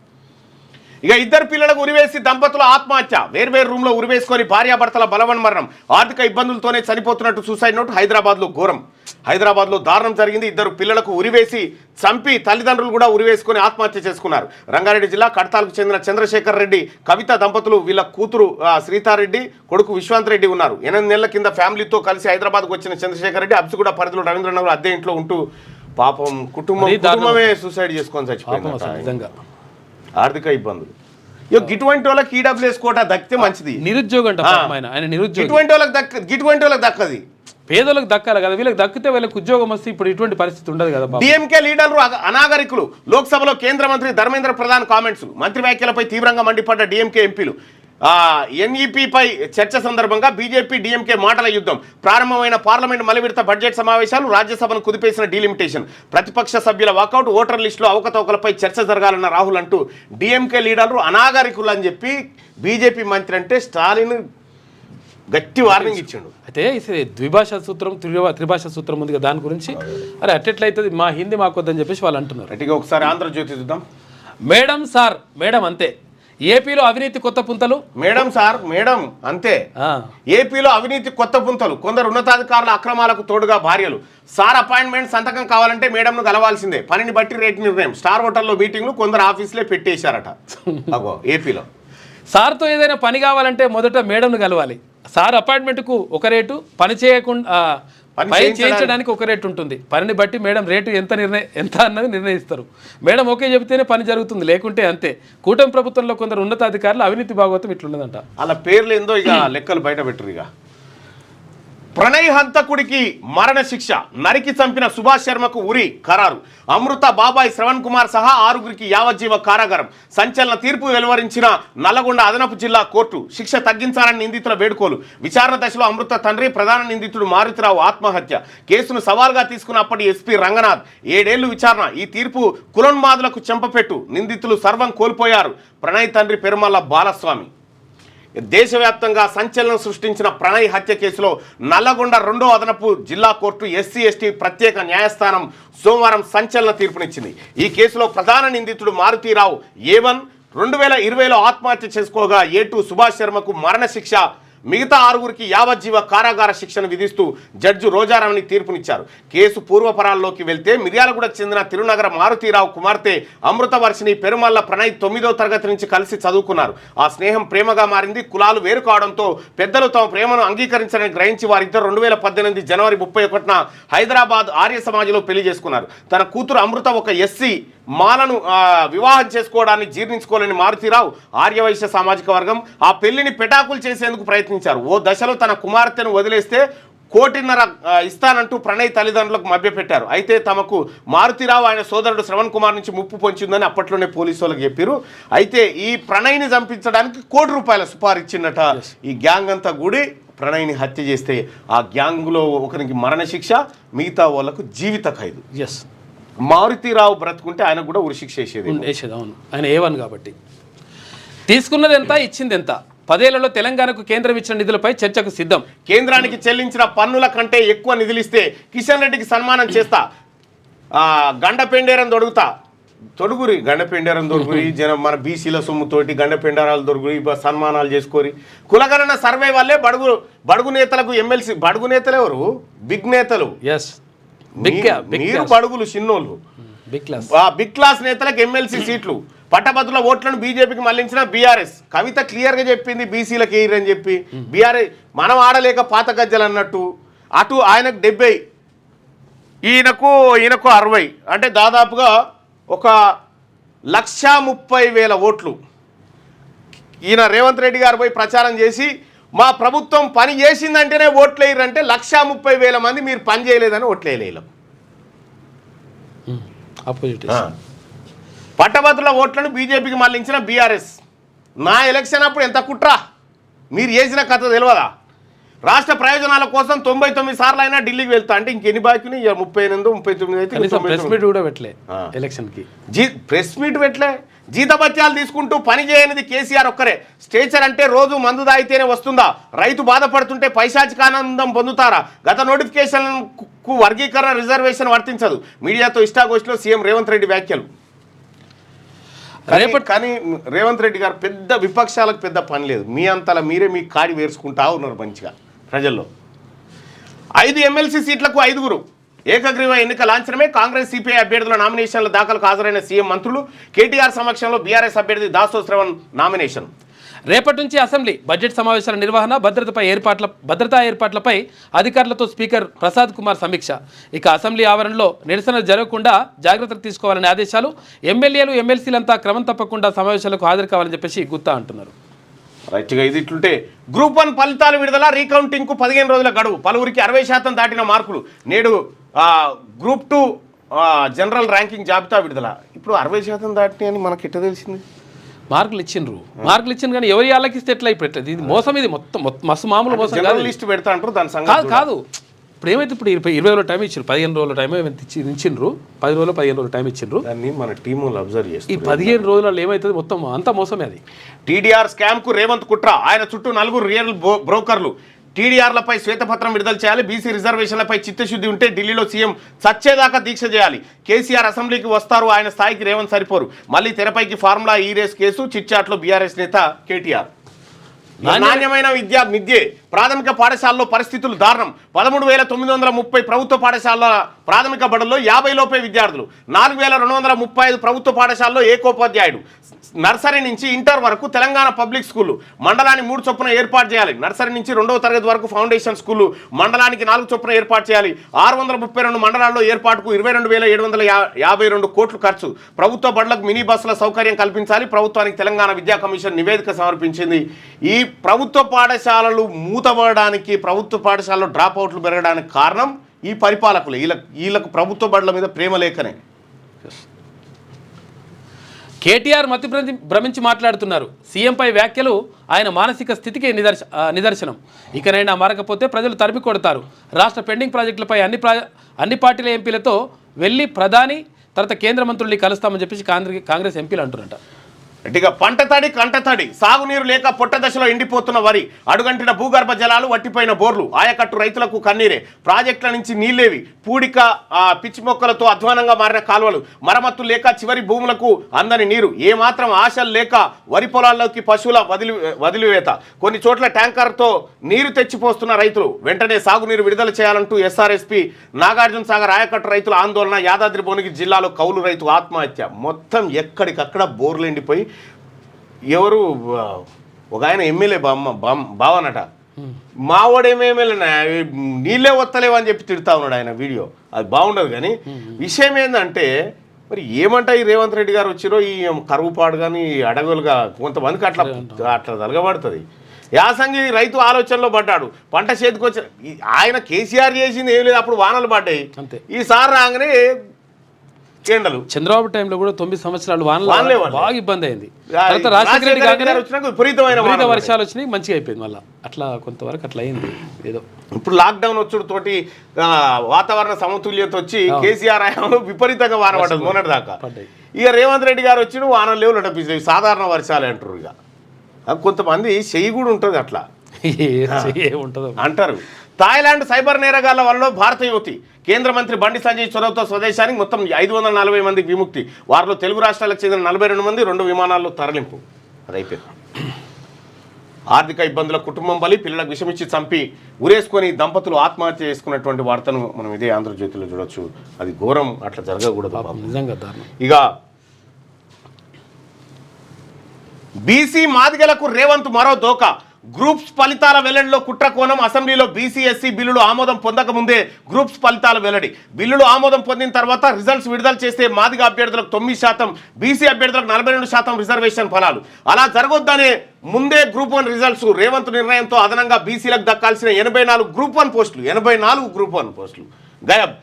ఇక 2 పిల్లలకు ఉరివేసి దంపతుల ఆత్మహత్య. వేర్వేరు రూమ్లో ఉరివేసుకొని భార్యాభర్తల బలవన్మరణం. ఆర్థిక ఇబ్బందులతోనే చనిపోతున్నట్టు సూసైడ్ నోట్. హైదరాబాద్లో ఘోరం. హైదరాబాద్లో దారుణం జరిగింది. 2 పిల్లలకు ఉరివేసి చంపి తల్లిదండ్రులు కూడా ఉరివేసుకొని ఆత్మహత్య చేసుకున్నారు. రంగారెడ్డి జిల్లా కడతాలకు చెందిన చంద్రశేఖర్ రెడ్డి, కవిత దంపతులు, వీళ్ళ కూతురు శ్రీతారెడ్డి, కొడుకు విశ్వాంత్ రెడ్డి ఉన్నారు. 8 నెలల కింద ఫ్యామిలీతో కలిసి హైదరాబాద్కు వచ్చిన చంద్రశేఖర్ రెడ్డి అబ్సిగూడ పరిధిలో రవీంద్రనగర్ అద్దె ఇంట్లో ఉంటూ పాపం కుటుంబమే సూసైడ్ చేసుకొని చచ్చిపోయింది. ఆర్థిక ఇబ్బందులు. గిటువంటి వాళ్ళకి ఈడబ్ల్యూఎస్ కోటా దక్కితే మంచిది. నిరుద్యోగం ఇటువంటి వాళ్ళకి దక్కది. పేదలకు దక్కాలి కదా, వీళ్ళకి దక్కితే వీళ్ళకి ఉద్యోగం వస్తే ఇప్పుడు ఇటువంటి పరిస్థితి ఉండదు కదా. డిఎంకే లీడర్లు అనాగరికులు. లోక్సభలో కేంద్ర మంత్రి ధర్మేంద్ర ప్రధాన్ కామెంట్స్. మంత్రి వ్యాఖ్యలపై తీవ్రంగా మండిపడ్డ డిఎంకే ఎంపీలు. ఎన్ఈపీపై చర్చ సందర్భంగా బీజేపీ డిఎంకే మాటల యుద్ధం. ప్రారంభమైన పార్లమెంట్ మలివిడత బడ్జెట్ సమావేశాలు, రాజ్యసభను కుదిపేసిన డీలిమిటేషన్. ప్రతిపక్ష సభ్యుల వాకౌట్, ఓటర్ లిస్టులో అవకతవకలపై చర్చ జరగాలన్న రాహుల్ అంటూ డిఎంకే లీడర్లు అనాగరికులు అని చెప్పి బీజేపీ మంత్రి అంటే స్టాలిన్ గట్టి వార్నింగ్ ఇచ్చిండు. అయితే ద్విభాషా సూత్రం, త్రిభాషా సూత్రం ఉంది కదా, దాని గురించి అరే అట్టెట్లయితే మా హిందీ మాకొద్దని చెప్పేసి వాళ్ళు అంటున్నారు. అటుగా ఒకసారి ఆంధ్రజ్యోతి చూద్దాం. మేడం సార్ మేడం అంతే, ఏపీలో అవినీతి కొత్త పుంతలు. మేడం సార్ మేడం అంతే, ఏపీలో అవినీతి కొత్త పుంతలు. కొందరు ఉన్నతాధికారుల అక్రమాలకు తోడుగా భార్యలు. సార్ అపాయింట్మెంట్ సంతకం కావాలంటే మేడంను కలవాల్సిందే. పనిని బట్టి రేటు నిర్ణయం. స్టార్ హోటల్లో మీటింగ్లు కొందరు ఆఫీసులే పెట్టేశారట. అగో ఏపీలో సార్తో ఏదైనా పని కావాలంటే మొదట మేడంను కలవాలి. సార్ అపాయింట్మెంట్కు ఒక రేటు, పని చేయకుండా పని చేయించడానికి ఒక రేటు ఉంటుంది. పనిని బట్టి మేడం రేటు ఎంత అన్నది నిర్ణయిస్తారు. మేడం ఓకే చెబితేనే పని జరుగుతుంది, లేకుంటే అంతే. కూటమి ప్రభుత్వంలో కొందరు ఉన్నతాధికారులు అవినీతి భాగవతం ఇట్లున్నదంట. అలా పేర్లు ఏందో ఇక లెక్కలు బయట పెట్టరు. ఇక ప్రణయ్ హంతకుడికి మరణ శిక్ష. నరికి చంపిన సుభాష్ శర్మకు ఉరి ఖరారు. అమృత, బాబాయ్, శ్రవణ్ కుమార్ సహా 6గురికి యావజ్జీవ కారాగారం. సంచలన తీర్పు వెలువరించిన నల్లగొండ అదనపు జిల్లా కోర్టు. శిక్ష తగ్గించాలని నిందితుల వేడుకోలు. విచారణ దశలో అమృత తండ్రి, ప్రధాన నిందితుడు మారుతిరావు ఆత్మహత్య. కేసును సవాల్గా తీసుకున్న అప్పటి ఎస్పీ రంగనాథ్. 7 ఏళ్లు విచారణ. ఈ తీర్పు కులోన్మాదులకు చెంపపెట్టు. నిందితులు సర్వం కోల్పోయారు. ప్రణయ్ తండ్రి పెరుమల్ల బాలస్వామి. దేశవ్యాప్తంగా సంచలనం సృష్టించిన ప్రణయ్ హత్య కేసులో నల్లగొండ 2వ అదనపు జిల్లా కోర్టు ఎస్సీ ఎస్టీ ప్రత్యేక న్యాయస్థానం సోమవారం సంచలన తీర్పునిచ్చింది. ఈ కేసులో ప్రధాన నిందితుడు మారుతీరావు A1 2020లో ఆత్మహత్య చేసుకోగా A2 సుభాష్ శర్మకు మరణశిక్ష, మిగతా 6గురికి యావజ్జీవ కారాగార శిక్షను విధిస్తూ జడ్జి రోజారామని తీర్పునిచ్చారు. కేసు పూర్వపరాల్లోకి వెళ్తే మిర్యాలగూడకు చెందిన తిరునగర మారుతీరావు కుమార్తె అమృతవర్షిని పెరుమల్ల ప్రణయ్ 9వ తరగతి నుంచి కలిసి చదువుకున్నారు. ఆ స్నేహం ప్రేమగా మారింది. కులాలు వేరు కావడంతో పెద్దలు తమ ప్రేమను అంగీకరించాలని గ్రహించి వారిద్దరు 2018 జనవరి 31న హైదరాబాద్ ఆర్య సమాజ్లో పెళ్లి చేసుకున్నారు. తన కూతురు అమృత ఒక ఎస్సీ మాలను వివాహం చేసుకోవడాన్ని జీర్ణించుకోలేని మారుతీరావు ఆర్యవైశ్య సామాజిక వర్గం ఆ పెళ్లిని పెటాకులు చేసేందుకు ప్రయత్నించారు. ఓ దశలో తన కుమార్తెను వదిలేస్తే 1.5 కోటి ఇస్తానంటూ ప్రణయ్ తల్లిదండ్రులకు మభ్యపెట్టారు. అయితే తమకు మారుతీరావు ఆయన సోదరుడు శ్రవణ్ కుమార్ నుంచి ముప్పు పొంచిందని అప్పట్లోనే పోలీసు వాళ్ళకి చెప్పారు. అయితే ఈ ప్రణయ్ని చంపించడానికి ₹1 కోటి సుపారిచ్చిందట. ఈ గ్యాంగ్ అంతా కూడి ప్రణయ్ని హత్య చేస్తే ఆ గ్యాంగ్లో ఒకరికి మరణశిక్ష, మిగతా వాళ్ళకు జీవిత ఖైదు. ఎస్, మారుతీరావు బ్రతుకుంటే ఆయన కూడా ఉరిశిక్ష వేసేది. అవును, ఆయన A1 కాబట్టి. తీసుకున్నది ఎంత, ఇచ్చింది ఎంత? 10 ఏళ్లలో తెలంగాణకు కేంద్రం ఇచ్చిన నిధులపై చర్చకు సిద్ధం. కేంద్రానికి చెల్లించిన పన్నుల కంటే ఎక్కువ నిధులిస్తే కిషన్ రెడ్డికి సన్మానం చేస్తా, గండపెండేరం తొడుగురి గండపెండేరం దొరుగురి, జనం మన బీసీల సొమ్ముతోటి గండపెండరాలు దొరుగురి, సన్మానాలు చేసుకోరి. కులగణన సర్వే వల్లే బడుగు నేతలకు ఎమ్మెల్సీ, బడుగు నేతలు ఎవరు? బిగ్ నేతలు. మీరు బడుగులు చిన్నోళ్ళు. బిగ్ క్లాస్ నేతలకు ఎమ్మెల్సీ సీట్లు, పట్టభద్రుల ఓట్లను బీజేపీకి మళ్లించిన బీఆర్ఎస్. కవిత క్లియర్గా చెప్పింది బీసీలకు ఎయిరని చెప్పి. బీఆర్ఎస్ మనం ఆడలేక పాత గజ్జలు అన్నట్టు. అటు ఆయనకు 70, ఈయనకు 60, అంటే దాదాపుగా 1,30,000 ఓట్లు. ఈయన రేవంత్ రెడ్డి గారు పోయి ప్రచారం చేసి మా ప్రభుత్వం పని చేసిందంటేనే ఓట్లు వేయరంటే 1,30,000 మంది మీరు పని చేయలేదని ఓట్లు వేయలేరు. పట్టభద్రుల ఓట్లను బీజేపీకి మళ్లించిన బీఆర్ఎస్. నా ఎలక్షన్ అప్పుడు ఎంత కుట్రా, మీరు చేసిన కథ తెలియదా? రాష్ట్ర ప్రయోజనాల కోసం 99 సార్లు అయినా ఢిల్లీకి వెళ్తా అంటే ఇంకెన్ని బాకీని? 38, 39 అయితే ప్రెస్ మీట్ పెట్టలే. జీతభత్యాలు తీసుకుంటూ పని చేయనిది కేసీఆర్ ఒక్కరే. స్టేచర్ అంటే రోజు మందు దాగితేనే వస్తుందా? రైతు బాధపడుతుంటే పైశాచికానందం పొందుతారా? గత నోటిఫికేషన్కు వర్గీకరణ రిజర్వేషన్ వర్తించదు. మీడియాతో ఇష్టాగోష్ఠిలో సీఎం రేవంత్ రెడ్డి వ్యాఖ్యలు. కానీ రేవంత్ రెడ్డి గారు పెద్ద విపక్షాలకు పెద్ద పని లేదు. మీ అంతలా మీరే మీ కాడి వేసుకుంటా ఉన్నారు మంచిగా ప్రజల్లో. 5 ఎమ్మెల్సీ సీట్లకు 5 ఏకగ్రీవ ఎన్నిక లాంఛనమే. కాంగ్రెస్ సిపిఐ అభ్యర్థుల నామినేషన్ల దాఖలకు హాజరైన సీఎం మంత్రులు. కేటీఆర్ సమక్షంలో బీఆర్ఎస్ అభ్యర్థి దాసో శ్రవణ్ నామినేషన్. రేపటి నుంచి అసెంబ్లీ బడ్జెట్ సమావేశాల నిర్వహణ, భద్రతా ఏర్పాట్లపై అధికారులతో స్పీకర్ ప్రసాద్ కుమార్ సమీక్ష. ఇక అసెంబ్లీ ఆవరణలో నిరసన జరగకుండా జాగ్రత్తలు తీసుకోవాలనే ఆదేశాలు. ఎమ్మెల్యేలు ఎమ్మెల్సీలంతా క్రమం తప్పకుండా సమావేశాలకు హాజరు కావాలని చెప్పేసి గుత్తా అంటున్నారు. రైట్గా ఇది ఇట్లుంటే గ్రూప్ 1 ఫలితాలు విడుదల. రీకౌంటింగ్కు 15 రోజుల గడువు. పలువురికి 60% దాటిన మార్కులు. నేడు గ్రూప్ 2 జనరల్ ర్యాంకింగ్ జాబితా విడుదల. ఇప్పుడు 60% దాటినాయి అని మనకి ఎట్లా తెలిసింది? మార్కులు ఇచ్చిండ్రు కానీ ఎవరి వాళ్ళకిస్తే ఎట్లా? ఇప్పుడు ఎట్లా? ఇది మోసం, ఇది మొత్తం మస్తు మామూలు మోసం. లిస్ట్ పెడతా అంటారు దాని సంగతి కాదు. ఇప్పుడు ఏమైతే ఇప్పుడు 20 రోజుల టైం ఇచ్చారు, 15 రోజుల టైం ఇచ్చిండ్రు. 15 రోజులు టైం ఇచ్చిండ్రు. దాన్ని మన టీము అబ్జర్వ్ చేస్తారు. ఈ 15 రోజులలో ఏమవుతుంది? మొత్తం అంతా మోసమే అది. టీడీఆర్ స్కామ్ కు రేవంత్ కుట్ర. ఆయన చుట్టూ 4 రియల్ బ్రోకర్లు. టీడీఆర్లపై శ్వేతపత్రం విడుదల చేయాలి. బీసీ రిజర్వేషన్లపై చిత్తశుద్ధి ఉంటే ఢిల్లీలో సీఎం చచ్చేదాకా దీక్ష చేయాలి. కేసీఆర్ అసెంబ్లీకి వస్తారు, ఆయన స్థాయికి రేవంత్ సరిపోరు. మళ్ళీ తెరపైకి ఫార్ములా ఈ రేస్ కేసు. చిట్చాట్లో బీఆర్ఎస్ నేత కేటీఆర్. నాణ్యమైన మిద్యే. ప్రాథమిక పాఠశాలలో పరిస్థితులు దారుణం. 13,930 ప్రభుత్వ పాఠశాలల ప్రాథమిక బడుల్లో 50 లోపే విద్యార్థులు. 4,235 ప్రభుత్వ పాఠశాలలో ఏకోపాధ్యాయుడు. నర్సరీ నుంచి ఇంటర్ వరకు తెలంగాణ పబ్లిక్ స్కూళ్ళు. మండలాన్ని 3 చొప్పున ఏర్పాటు చేయాలి. నర్సరీ నుంచి 2వ తరగతి వరకు ఫౌండేషన్ స్కూళ్ళు. మండలానికి 4 చొప్పున ఏర్పాటు చేయాలి. 632 మండలాల్లో ఏర్పాటుకు 22,752 కోట్లు ఖర్చు. ప్రభుత్వ బడులకు మినీ బస్సుల సౌకర్యం కల్పించాలి. ప్రభుత్వానికి తెలంగాణ విద్యా కమిషన్ నివేదిక సమర్పించింది. ఈ ప్రభుత్వ పాఠశాలలు మూతపడడానికి, ప్రభుత్వ పాఠశాలలో డ్రాప్ అవుట్లు పెరగడానికి కారణం ఈ పరిపాలకులు. వీళ్ళకు ప్రభుత్వ బడుల మీద ప్రేమ లేకనే. కేటీఆర్ మతి భ్రమించి మాట్లాడుతున్నారు. సీఎంపై వ్యాఖ్యలు ఆయన మానసిక స్థితికి నిదర్శనం. ఇకనైనా మారకపోతే ప్రజలు తరిమి కొడతారు. రాష్ట్ర పెండింగ్ ప్రాజెక్టులపై అన్ని పార్టీల ఎంపీలతో వెళ్ళి ప్రధాని తర్వాత కేంద్ర మంత్రుల్ని కలుస్తామని చెప్పేసి కాంగ్రెస్ ఎంపీలు అంటున్నారట. ఇక పంటతడి కంటతడి. సాగునీరు లేక పొట్ట దశలో ఎండిపోతున్న వరి, అడుగంటిన భూగర్భ జలాలు, వట్టిపోయిన బోర్లు. ఆయకట్టు రైతులకు కన్నీరే. ప్రాజెక్టుల నుంచి నీళ్లేవి. పూడిక పిచ్చి మొక్కలతో అధ్వానంగా మారిన కాలువలు. మరమ్మతులు లేక చివరి భూములకు అందని నీరు. ఏమాత్రం ఆశలు లేక వరి పొలాల్లోకి పశువుల వదిలివేత. కొన్ని చోట్ల ట్యాంకర్తో నీరు తెచ్చిపోస్తున్న రైతులు. వెంటనే సాగునీరు విడుదల చేయాలంటూ ఎస్ఆర్ఎస్పీ నాగార్జున సాగర్ ఆయకట్టు రైతుల ఆందోళన. యాదాద్రి భువనగిరి జిల్లాలో కౌలు రైతు ఆత్మహత్య. మొత్తం ఎక్కడికక్కడ బోర్లు ఎండిపోయి ఎవరు ఒక ఆయన ఎమ్మెల్యే బావనట, మావాడేమేమెల్యేనా నీళ్ళే వస్తలేవని చెప్పి తిడతా ఉన్నాడు ఆయన వీడియో. అది బాగుండదు. కానీ విషయం ఏంటంటే మరి ఏమంటా ఈ రేవంత్ రెడ్డి గారు వచ్చిరో ఈ కరువు పాడు కానీ అడవులుగా కొంతమందికి అట్లా తలగబడుతుంది. యాసంగి రైతు ఆలోచనలో పడ్డాడు, పంట చేతికి వచ్చి ఆయన కేసీఆర్ చేసింది ఏం లేదు, అప్పుడు వానలు పడ్డాయి. ఈసారి రాగానే ఎండలు. చంద్రబాబు టైంలో కూడా 9 సంవత్సరాలు వానలు బాగా ఇబ్బంది అయింది. తర్వాత రాజశేఖర రెడ్డి గారు విపరీతమైన వర్షాలు వచ్చినాయి, మంచిగా అయిపోయింది. మళ్ళీ అట్లా కొంతవరకు అట్లా అయింది ఏదో. ఇప్పుడు లాక్డౌన్ వచ్చుడు తోటి వాతావరణ సమతుల్యత వచ్చి కేసీఆర్ హయాంలో విపరీతంగా వాన పడ్డది మొన్నటి దాకా. ఇక రేవంత్ రెడ్డి గారు వచ్చి వానలు లేవు నడిపిస్తాయి, సాధారణ వర్షాలు అంటారు. ఇక కొంతమంది చెయ్యి కూడా ఉంటుంది అట్లా ఉంటుంది అంటారు. థాయిలాండ్ సైబర్ నేరగాళ్ల వల్ల భారత యువతి కేంద్ర మంత్రి బండి సంజయ్ చొరవతో స్వదేశానికి మొత్తం 540 మందికి విముక్తి. వారిలో తెలుగు రాష్ట్రాలకు చెందిన 42 మంది 2 విమానాల్లో తరలింపు. అది అయిపోయింది. ఆర్థిక ఇబ్బందుల కుటుంబం బలి, పిల్లలకు విషమిచ్చి చంపి ఉరేసుకొని దంపతులు ఆత్మహత్య చేసుకున్నటువంటి వార్తను మనం ఇదే ఆంధ్రజ్యోతిలో చూడొచ్చు. అది ఘోరం, అట్లా జరగకూడదు నిజంగా దారుణం. ఇక బీసీ మాదిగలకు రేవంత్ మరో దోకా. గ్రూప్స్ ఫలితాల వెల్లడిలో కుట్ర కోణం. అసెంబ్లీలో బీసీ ఎస్సీ బిల్లులు ఆమోదం పొందక ముందే గ్రూప్స్ ఫలితాల వెల్లడి. బిల్లులు ఆమోదం పొందిన తర్వాత రిజల్ట్స్ విడుదల చేస్తే మాదిగ అభ్యర్థులకు 9%, బీసీ అభ్యర్థులకు 42% రిజర్వేషన్ ఫలాలు. అలా జరగొద్దనే ముందే గ్రూప్ 1 రిజల్ట్స్. రేవంత్ నిర్ణయంతో అదనంగా బీసీలకు దక్కాల్సిన 84 గ్రూప్ 1 పోస్టులు 84 గ్రూప్ 1 పోస్టులు గాయబ్.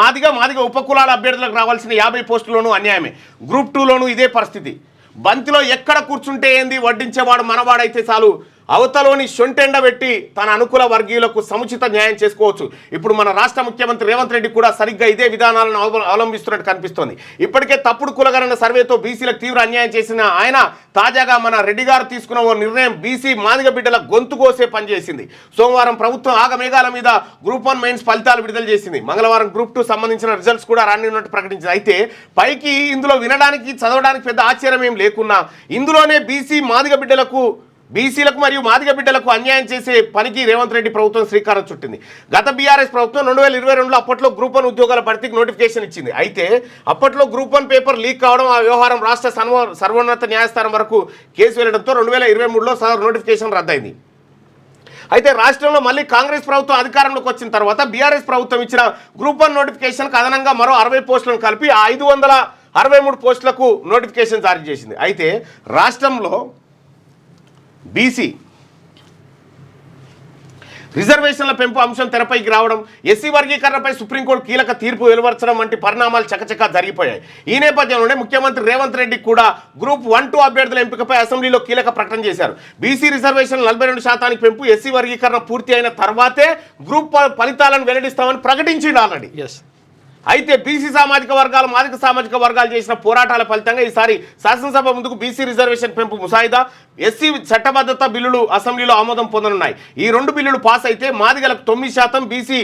మాదిగ ఉపకులాల అభ్యర్థులకు రావాల్సిన 50 పోస్టుల్లోనూ అన్యాయమే. గ్రూప్ 2లోనూ ఇదే పరిస్థితి. బంతిలో ఎక్కడ కూర్చుంటే ఏంది, వడ్డించేవాడు మనవాడైతే చాలు, అవతలోని షొంటెండ పెట్టి తన అనుకూల వర్గీయులకు సముచిత న్యాయం చేసుకోవచ్చు. ఇప్పుడు మన రాష్ట్ర ముఖ్యమంత్రి రేవంత్ రెడ్డి కూడా సరిగ్గా ఇదే విధానాలను అవలంబిస్తున్నట్టు కనిపిస్తోంది. ఇప్పటికే తప్పుడు కులగణన సర్వేతో బీసీలకు తీవ్ర అన్యాయం చేసిన ఆయన తాజాగా మన రెడ్డి గారు తీసుకున్న ఓ నిర్ణయం బీసీ మాదిగ బిడ్డల గొంతు కోసే పనిచేసింది. సోమవారం ప్రభుత్వం ఆగమేఘాల మీద గ్రూప్ 1 మెయిన్స్ ఫలితాలు విడుదల చేసింది. మంగళవారం గ్రూప్ 2 సంబంధించిన రిజల్ట్స్ కూడా రానున్నట్టు ప్రకటించింది. అయితే పైకి ఇందులో వినడానికి చదవడానికి పెద్ద ఆశ్చర్యం ఏం లేకున్నా ఇందులోనే బీసీలకు మరియు మాదిగ బిడ్డలకు అన్యాయం చేసే పనికి రేవంత్ రెడ్డి ప్రభుత్వం శ్రీకారం చుట్టింది. గత బీఆర్ఎస్ ప్రభుత్వం 2022లో అప్పట్లో గ్రూప్ 1 ఉద్యోగాల భర్తీకి నోటిఫికేషన్ ఇచ్చింది. అయితే అప్పట్లో గ్రూప్ 1 పేపర్ లీక్ కావడం, ఆ వ్యవహారం రాష్ట్ర సర్వోన్నత న్యాయస్థానం వరకు కేసు వెళ్లడంతో 2023లో సదరు నోటిఫికేషన్ రద్దయింది. అయితే రాష్ట్రంలో మళ్ళీ కాంగ్రెస్ ప్రభుత్వం అధికారంలోకి వచ్చిన తర్వాత బీఆర్ఎస్ ప్రభుత్వం ఇచ్చిన గ్రూప్ 1 నోటిఫికేషన్కి అదనంగా మరో 60 పోస్టులను కలిపి 563 పోస్టులకు నోటిఫికేషన్ జారీ చేసింది. అయితే రాష్ట్రంలో బీసీ రిజర్వేషన్ల పెంపు అంశం తెరపైకి రావడం, ఎస్సీ వర్గీకరణపై సుప్రీంకోర్టు కీలక తీర్పు వెలువరచడం వంటి పరిణామాలు చకచకా జరిగిపోయాయి. ఈ నేపథ్యంలోనే ముఖ్యమంత్రి రేవంత్ రెడ్డి కూడా గ్రూప్ 1-2 అభ్యర్థుల ఎంపికపై అసెంబ్లీలో కీలక ప్రకటన చేశారు. బీసీ రిజర్వేషన్ 42% పెంపు, ఎస్సీ వర్గీకరణ పూర్తి అయిన తర్వాతే గ్రూప్ ఫలితాలను వెల్లడిస్తామని ప్రకటించింది ఆల్రెడీ. అయితే బీసీ సామాజిక వర్గాలు, మాదిగ సామాజిక వర్గాలు చేసిన పోరాటాల ఫలితంగా ఈసారి శాసనసభ ముందుకు బీసీ రిజర్వేషన్ పెంపు ముసాయిదా, ఎస్సీ చట్టబద్ధత బిల్లులు అసెంబ్లీలో ఆమోదం పొందనున్నాయి. ఈ 2 బిల్లులు పాస్ అయితే మాదిగలకు 9%, బీసీ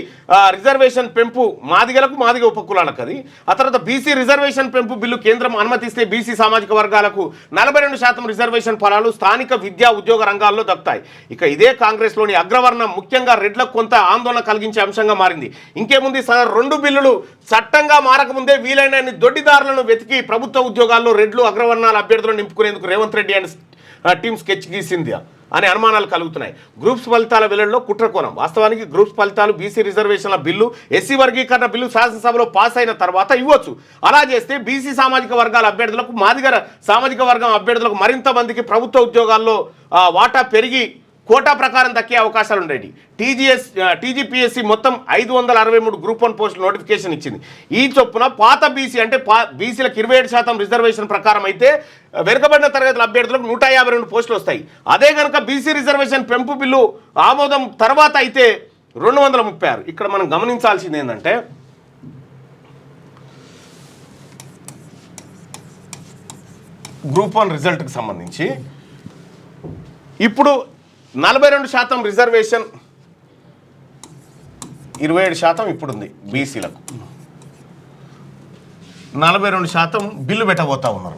రిజర్వేషన్ పెంపు మాదిగ ఉపకులాలకు అది. ఆ తర్వాత బీసీ రిజర్వేషన్ పెంపు బిల్లు కేంద్రం అనుమతిస్తే బీసీ సామాజిక వర్గాలకు 42% రిజర్వేషన్ ఫలాలు స్థానిక విద్యా ఉద్యోగ రంగాల్లో దక్కుతాయి. ఇక ఇదే కాంగ్రెస్లోని అగ్రవర్ణం ముఖ్యంగా రెడ్లకు కొంత ఆందోళన కలిగించే అంశంగా మారింది. ఇంకేముంది, 2 బిల్లులు చట్టంగా మారకముందే వీలైనన్ని దొడ్డిదారులను వెతికి ప్రభుత్వ ఉద్యోగాల్లో రెడ్లు అగ్రవర్ణాల అభ్యర్థులను నింపుకునేందుకు Revanth Reddy and team sketch గీసింది అనే అనుమానాలు కలుగుతున్నాయి. గ్రూప్స్ ఫలితాల వెల్లడిలో కుట్రకోణం. వాస్తవానికి గ్రూప్స్ ఫలితాలు బీసీ రిజర్వేషన్ల బిల్లు, ఎస్సీ వర్గీకరణ బిల్లు శాసనసభలో పాస్ అయిన తర్వాత ఇవ్వచ్చు. అలా చేస్తే బీసీ సామాజిక వర్గాల అభ్యర్థులకు, మాదిగ సామాజిక వర్గం అభ్యర్థులకు మరింత మందికి ప్రభుత్వ ఉద్యోగాల్లో వాటా పెరిగి కోటా ప్రకారం దక్కే అవకాశాలు ఉండేవి. టీజీపీఎస్సీ మొత్తం 563 గ్రూప్ 1 పోస్టులు నోటిఫికేషన్ ఇచ్చింది. ఈ చొప్పున పాత బీసీ అంటే బీసీలకు 27% రిజర్వేషన్ ప్రకారం అయితే వెనుకబడిన తరగతుల అభ్యర్థులకు 152 పోస్టులు వస్తాయి. అదే కనుక బీసీ రిజర్వేషన్ పెంపు బిల్లు ఆమోదం తర్వాత అయితే 236. ఇక్కడ మనం గమనించాల్సింది ఏంటంటే గ్రూప్ 1 రిజల్ట్కి సంబంధించి ఇప్పుడు 42% రిజర్వేషన్, 27% ఇప్పుడుంది బీసీలకు, 42% బిల్లు పెట్టబోతా ఉన్నారు.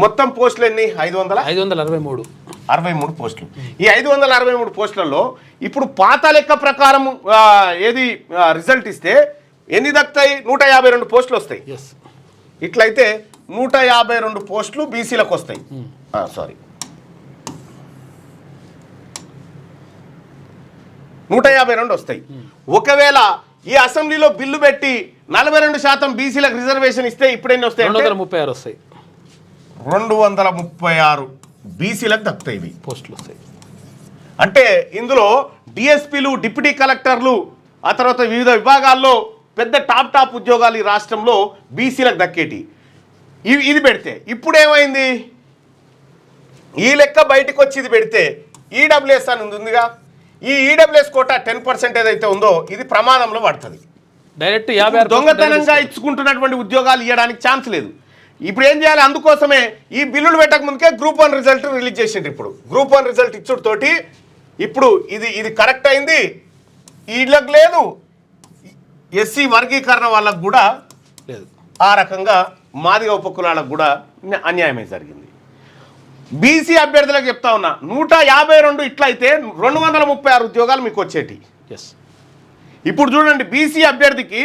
మొత్తం పోస్టులు ఎన్ని? 563 పోస్టులు. ఈ 563 పోస్టులలో ఇప్పుడు పాత లెక్క ప్రకారం ఏది రిజల్ట్ ఇస్తే ఎన్ని దక్కుతాయి? 152 పోస్టులు వస్తాయి. ఇట్లయితే 152 పోస్టులు బీసీలకు వస్తాయి. 152 వస్తాయి. ఒకవేళ ఈ అసెంబ్లీలో బిల్లు పెట్టి 42% బీసీలకు రిజర్వేషన్ ఇస్తే ఇప్పుడు ఎన్ని వస్తాయి? 236 వస్తాయి. 236 బీసీలకు దక్కుతాయి ఇవి పోస్టులు వస్తాయి. అంటే ఇందులో డిఎస్పీలు, డిప్యూటీ కలెక్టర్లు, ఆ తర్వాత వివిధ విభాగాల్లో పెద్ద టాప్ ఉద్యోగాలు ఈ రాష్ట్రంలో బీసీలకు దక్కేటి. ఇది పెడితే ఇప్పుడు ఏమైంది? ఈ లెక్క బయటకు వచ్చి ఇది పెడితే ఈడబ్ల్యూఎస్ అని ఉందిగా, ఈ ఈడబ్ల్యూఎస్ కోటా 10% ఏదైతే ఉందో ఇది ప్రమాదంలో పడుతుంది. డైరెక్ట్ 56 దొంగతనంగా ఇచ్చుకుంటున్నటువంటి ఉద్యోగాలు ఇవ్వడానికి ఛాన్స్ లేదు. ఇప్పుడు ఏం చేయాలి? అందుకోసమే ఈ బిల్లులు పెట్టక ముందుకే గ్రూప్ 1 రిజల్ట్ రిలీజ్ చేసిండ్రు. ఇప్పుడు గ్రూప్ 1 రిజల్ట్ ఇచ్చుడుతోటి ఇప్పుడు ఇది కరెక్ట్ అయింది. వీళ్ళకి లేదు, ఎస్సీ వర్గీకరణ వాళ్ళకు కూడా లేదు, ఆ రకంగా మాదిగ ఉపకులాలకు కూడా అన్యాయమే జరిగింది. బీసీ అభ్యర్థులకు చెప్తా ఉన్నా, 152 ఇట్లయితే 236 ఉద్యోగాలు మీకు వచ్చేటి. ఇప్పుడు చూడండి, బీసీ అభ్యర్థికి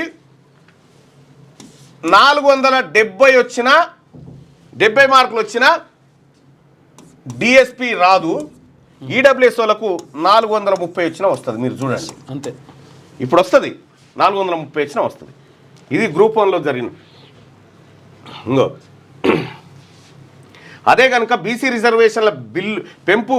470 వచ్చినా, 70 మార్కులు వచ్చినా డిఎస్పి రాదు. ఈడబ్ల్యూఎస్ వాళ్ళకు 430 వచ్చినా వస్తుంది. మీరు చూడండి అంతే, ఇప్పుడు వస్తుంది 430 వచ్చినా వస్తుంది. ఇది గ్రూప్ 1లో జరిగిన. ఇంకో అదే కనుక బీసీ రిజర్వేషన్ల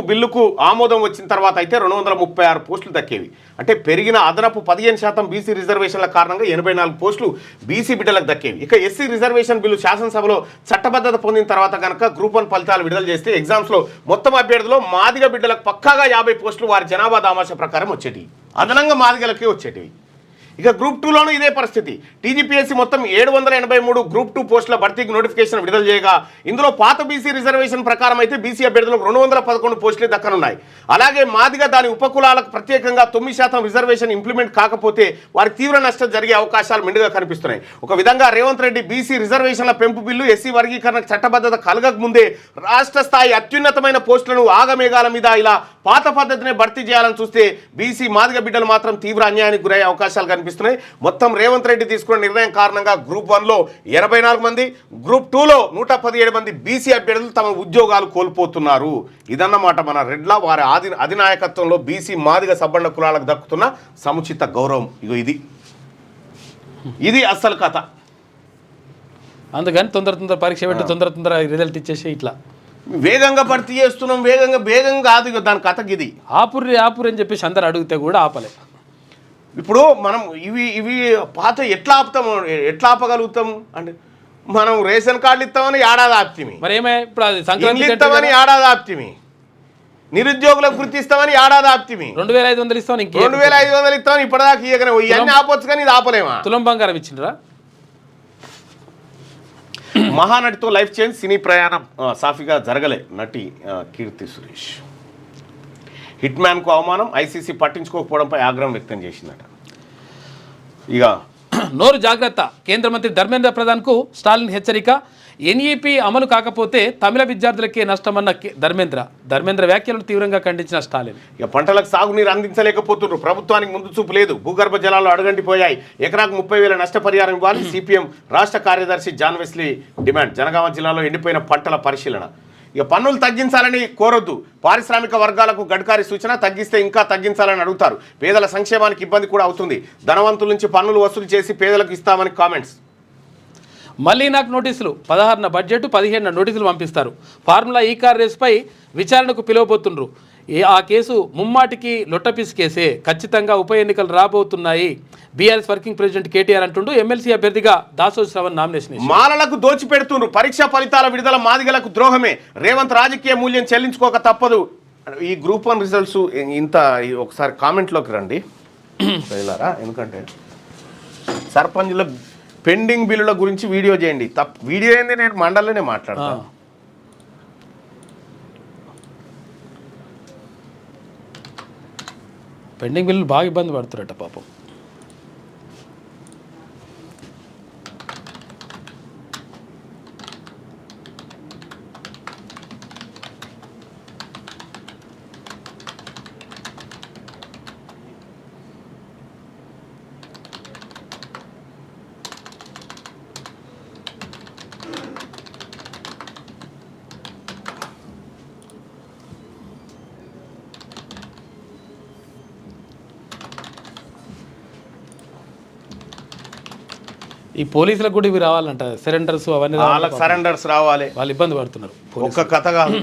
బిల్లుకు ఆమోదం వచ్చిన తర్వాత అయితే 236 పోస్టులు దక్కేవి. అంటే పెరిగిన అదనపు 15% బీసీ రిజర్వేషన్ల కారణంగా 84 పోస్టులు బీసీ బిడ్డలకు దక్కేవి. ఇక ఎస్సీ రిజర్వేషన్ బిల్లు శాసనసభలో చట్టబద్ధత పొందిన తర్వాత కనుక గ్రూప్ 1 ఫలితాలు విడుదల చేస్తే ఎగ్జామ్స్లో మొత్తం అభ్యర్థులు మాదిగ బిడ్డలకు పక్కాగా 50 పోస్టులు వారి జనాభా దామాష ప్రకారం వచ్చేటివి, అదనంగా మాదిగలకే వచ్చేటివి. ఇక గ్రూప్ 2లోనూ ఇదే పరిస్థితి. టీజీపీఎస్సీ మొత్తం 783 గ్రూప్ 2 పోస్టుల భర్తీకి నోటిఫికేషన్ విడుదల చేయగా ఇందులో పాత బీసీ రిజర్వేషన్ ప్రకారం అయితే బీసీ అభ్యర్థులకు 211 పోస్టులే దక్కనున్నాయి. అలాగే మాదిగా దాని ఉపకులాలకు ప్రత్యేకంగా 9% రిజర్వేషన్ ఇంప్లిమెంట్ కాకపోతే వారికి తీవ్ర నష్టం జరిగే అవకాశాలు మెండుగా కనిపిస్తున్నాయి. ఒక విధంగా రేవంత్ రెడ్డి బీసీ రిజర్వేషన్ల పెంపు బిల్లు ఎస్సీ వర్గీకరణకు చట్టబద్ధత కలగక ముందే రాష్ట్ర స్థాయి అత్యున్నతమైన పోస్టులను ఆగమేఘాల మీద ఇలా పాత పద్ధతినే భర్తీ చేయాలని చూస్తే బీసీ మాదిగ బిడ్డలు మాత్రం తీవ్ర అన్యాయానికి గురయ్యే అవకాశాలు కనిపిస్తున్నాయి. మొత్తం రేవంత్ రెడ్డి తీసుకున్న నిర్ణయం కారణంగా గ్రూప్ 1లో 84 మంది, గ్రూప్ 2లో 117 మంది బీసీ అభ్యర్థులు తమ ఉద్యోగాలు కోల్పోతున్నారు. ఇదన్నమాట మన రెడ్ల వారి అధినాయకత్వంలో బీసీ మాదిగ సబ్బండ కులాలకు దక్కుతున్న సముచిత గౌరవం. ఇది అస్సలు కథ. అందుకని తొందర పరీక్ష పెట్టి తొందర రిజల్ట్ ఇచ్చేసి ఇట్లా వేగంగా భర్తీ చేస్తున్నాం, వేగంగా కాదు దాని కథకి. ఇది ఆపుర్రి అని చెప్పేసి అందరు అడిగితే కూడా ఆపలే. ఇప్పుడు మనం ఇవి పాత ఎట్లా ఆపగలుగుతాం అంటే మనం రేషన్ కార్డులు ఇస్తామని ఏడాది ఆప్తిమి, మరి ఏమే ఇప్పుడు అది సంక్రాంతి ఇస్తామని ఏడాది ఆప్తిమి, నిరుద్యోగులకు గుర్తిస్తామని ఏడాది ఆప్తిమి, 2500 ఇస్తామని 2500 ఇస్తామని ఇప్పటిదాకా ఇవ్వకనే ఇవన్నీ ఆపొచ్చు కానీ ఇది ఆపలేమా? తులం బంగారం ఇచ్చిండ్రా? మహానటితో లైఫ్ చేంజ్, సినీ ప్రయాణం సాఫీగా జరగలే నటి కీర్తి సురేష్. హిట్ మ్యాన్కు అవమానం, ఐసీసీ పట్టించుకోకపోవడంపై ఆగ్రహం వ్యక్తం చేసిందట. ఇక నోరు జాగ్రత్త, కేంద్ర మంత్రి ధర్మేంద్ర ప్రధాన్కు స్టాలిన్ హెచ్చరిక. ఎన్ఈపీ అమలు కాకపోతే తమిళ విద్యార్థులకే నష్టమన్న ధర్మేంద్ర వ్యాఖ్యలను తీవ్రంగా ఖండించిన స్టాలిన్. ఇక పంటలకు సాగునీరు అందించలేకపోతున్నారు, ప్రభుత్వానికి ముందు చూపు లేదు, భూగర్భ జలాలు అడుగంటిపోయాయి, ఎకరాకు 30,000 నష్టపరిహారం ఇవ్వాలి. సిపిఎం రాష్ట్ర కార్యదర్శి జాన్ వెస్లీ డిమాండ్. జనగామ జిల్లాలో ఎండిపోయిన పంటల పరిశీలన. ఇక పన్నులు తగ్గించాలని కోరొద్దు, పారిశ్రామిక వర్గాలకు గడ్కారీ సూచన. తగ్గిస్తే ఇంకా తగ్గించాలని అడుగుతారు, పేదల సంక్షేమానికి ఇబ్బంది కూడా అవుతుంది. ధనవంతుల నుంచి పన్నులు వసూలు చేసి పేదలకు ఇస్తామని కామెంట్స్. మళ్ళీ నాకు నోటీసులు, 16న బడ్జెట్ 15న నోటీసులు పంపిస్తారు. ఫార్ములా ఈ కార్ రేసుపై విచారణకు పిలువబోతుండ్రు. ఆ కేసు ముమ్మాటికి లొట్టపీస్ కేసే, ఖచ్చితంగా ఉప ఎన్నికలు రాబోతున్నాయి. బీఆర్ఎస్ వర్కింగ్ ప్రెసిడెంట్ కేటీఆర్ అంటుండు. ఎమ్మెల్సీ అభ్యర్థిగా దాసోజు శ్రవణ్ నామినేషన్. మాలలకు దోచిపెడుతుండ్రు, పరీక్షా ఫలితాల విడుదల మాదిగలకు ద్రోహమే, రేవంత్ రాజకీయ మూల్యం చెల్లించుకోక తప్పదు. ఈ గ్రూప్ 1 రిజల్ట్స్ ఇంత ఒకసారి కామెంట్లోకి రండి ఎందుకంటే సర్పంచుల పెండింగ్ బిల్లుల గురించి వీడియో చేయండి. వీడియో ఏంది, నేను మండలిలోనే మాట్లాడతాను. పెండింగ్ బిల్లు బాగా ఇబ్బంది పడుతున్నట్ట పాపం. ఈ పోలీసులకు కూడా ఇవి రావాలంట, సరెండర్స్ అవన్నీ వాళ్ళకి సరెండర్స్ రావాలి, వాళ్ళు ఇబ్బంది పడుతున్నారు. ఒక్క కథ కాదు.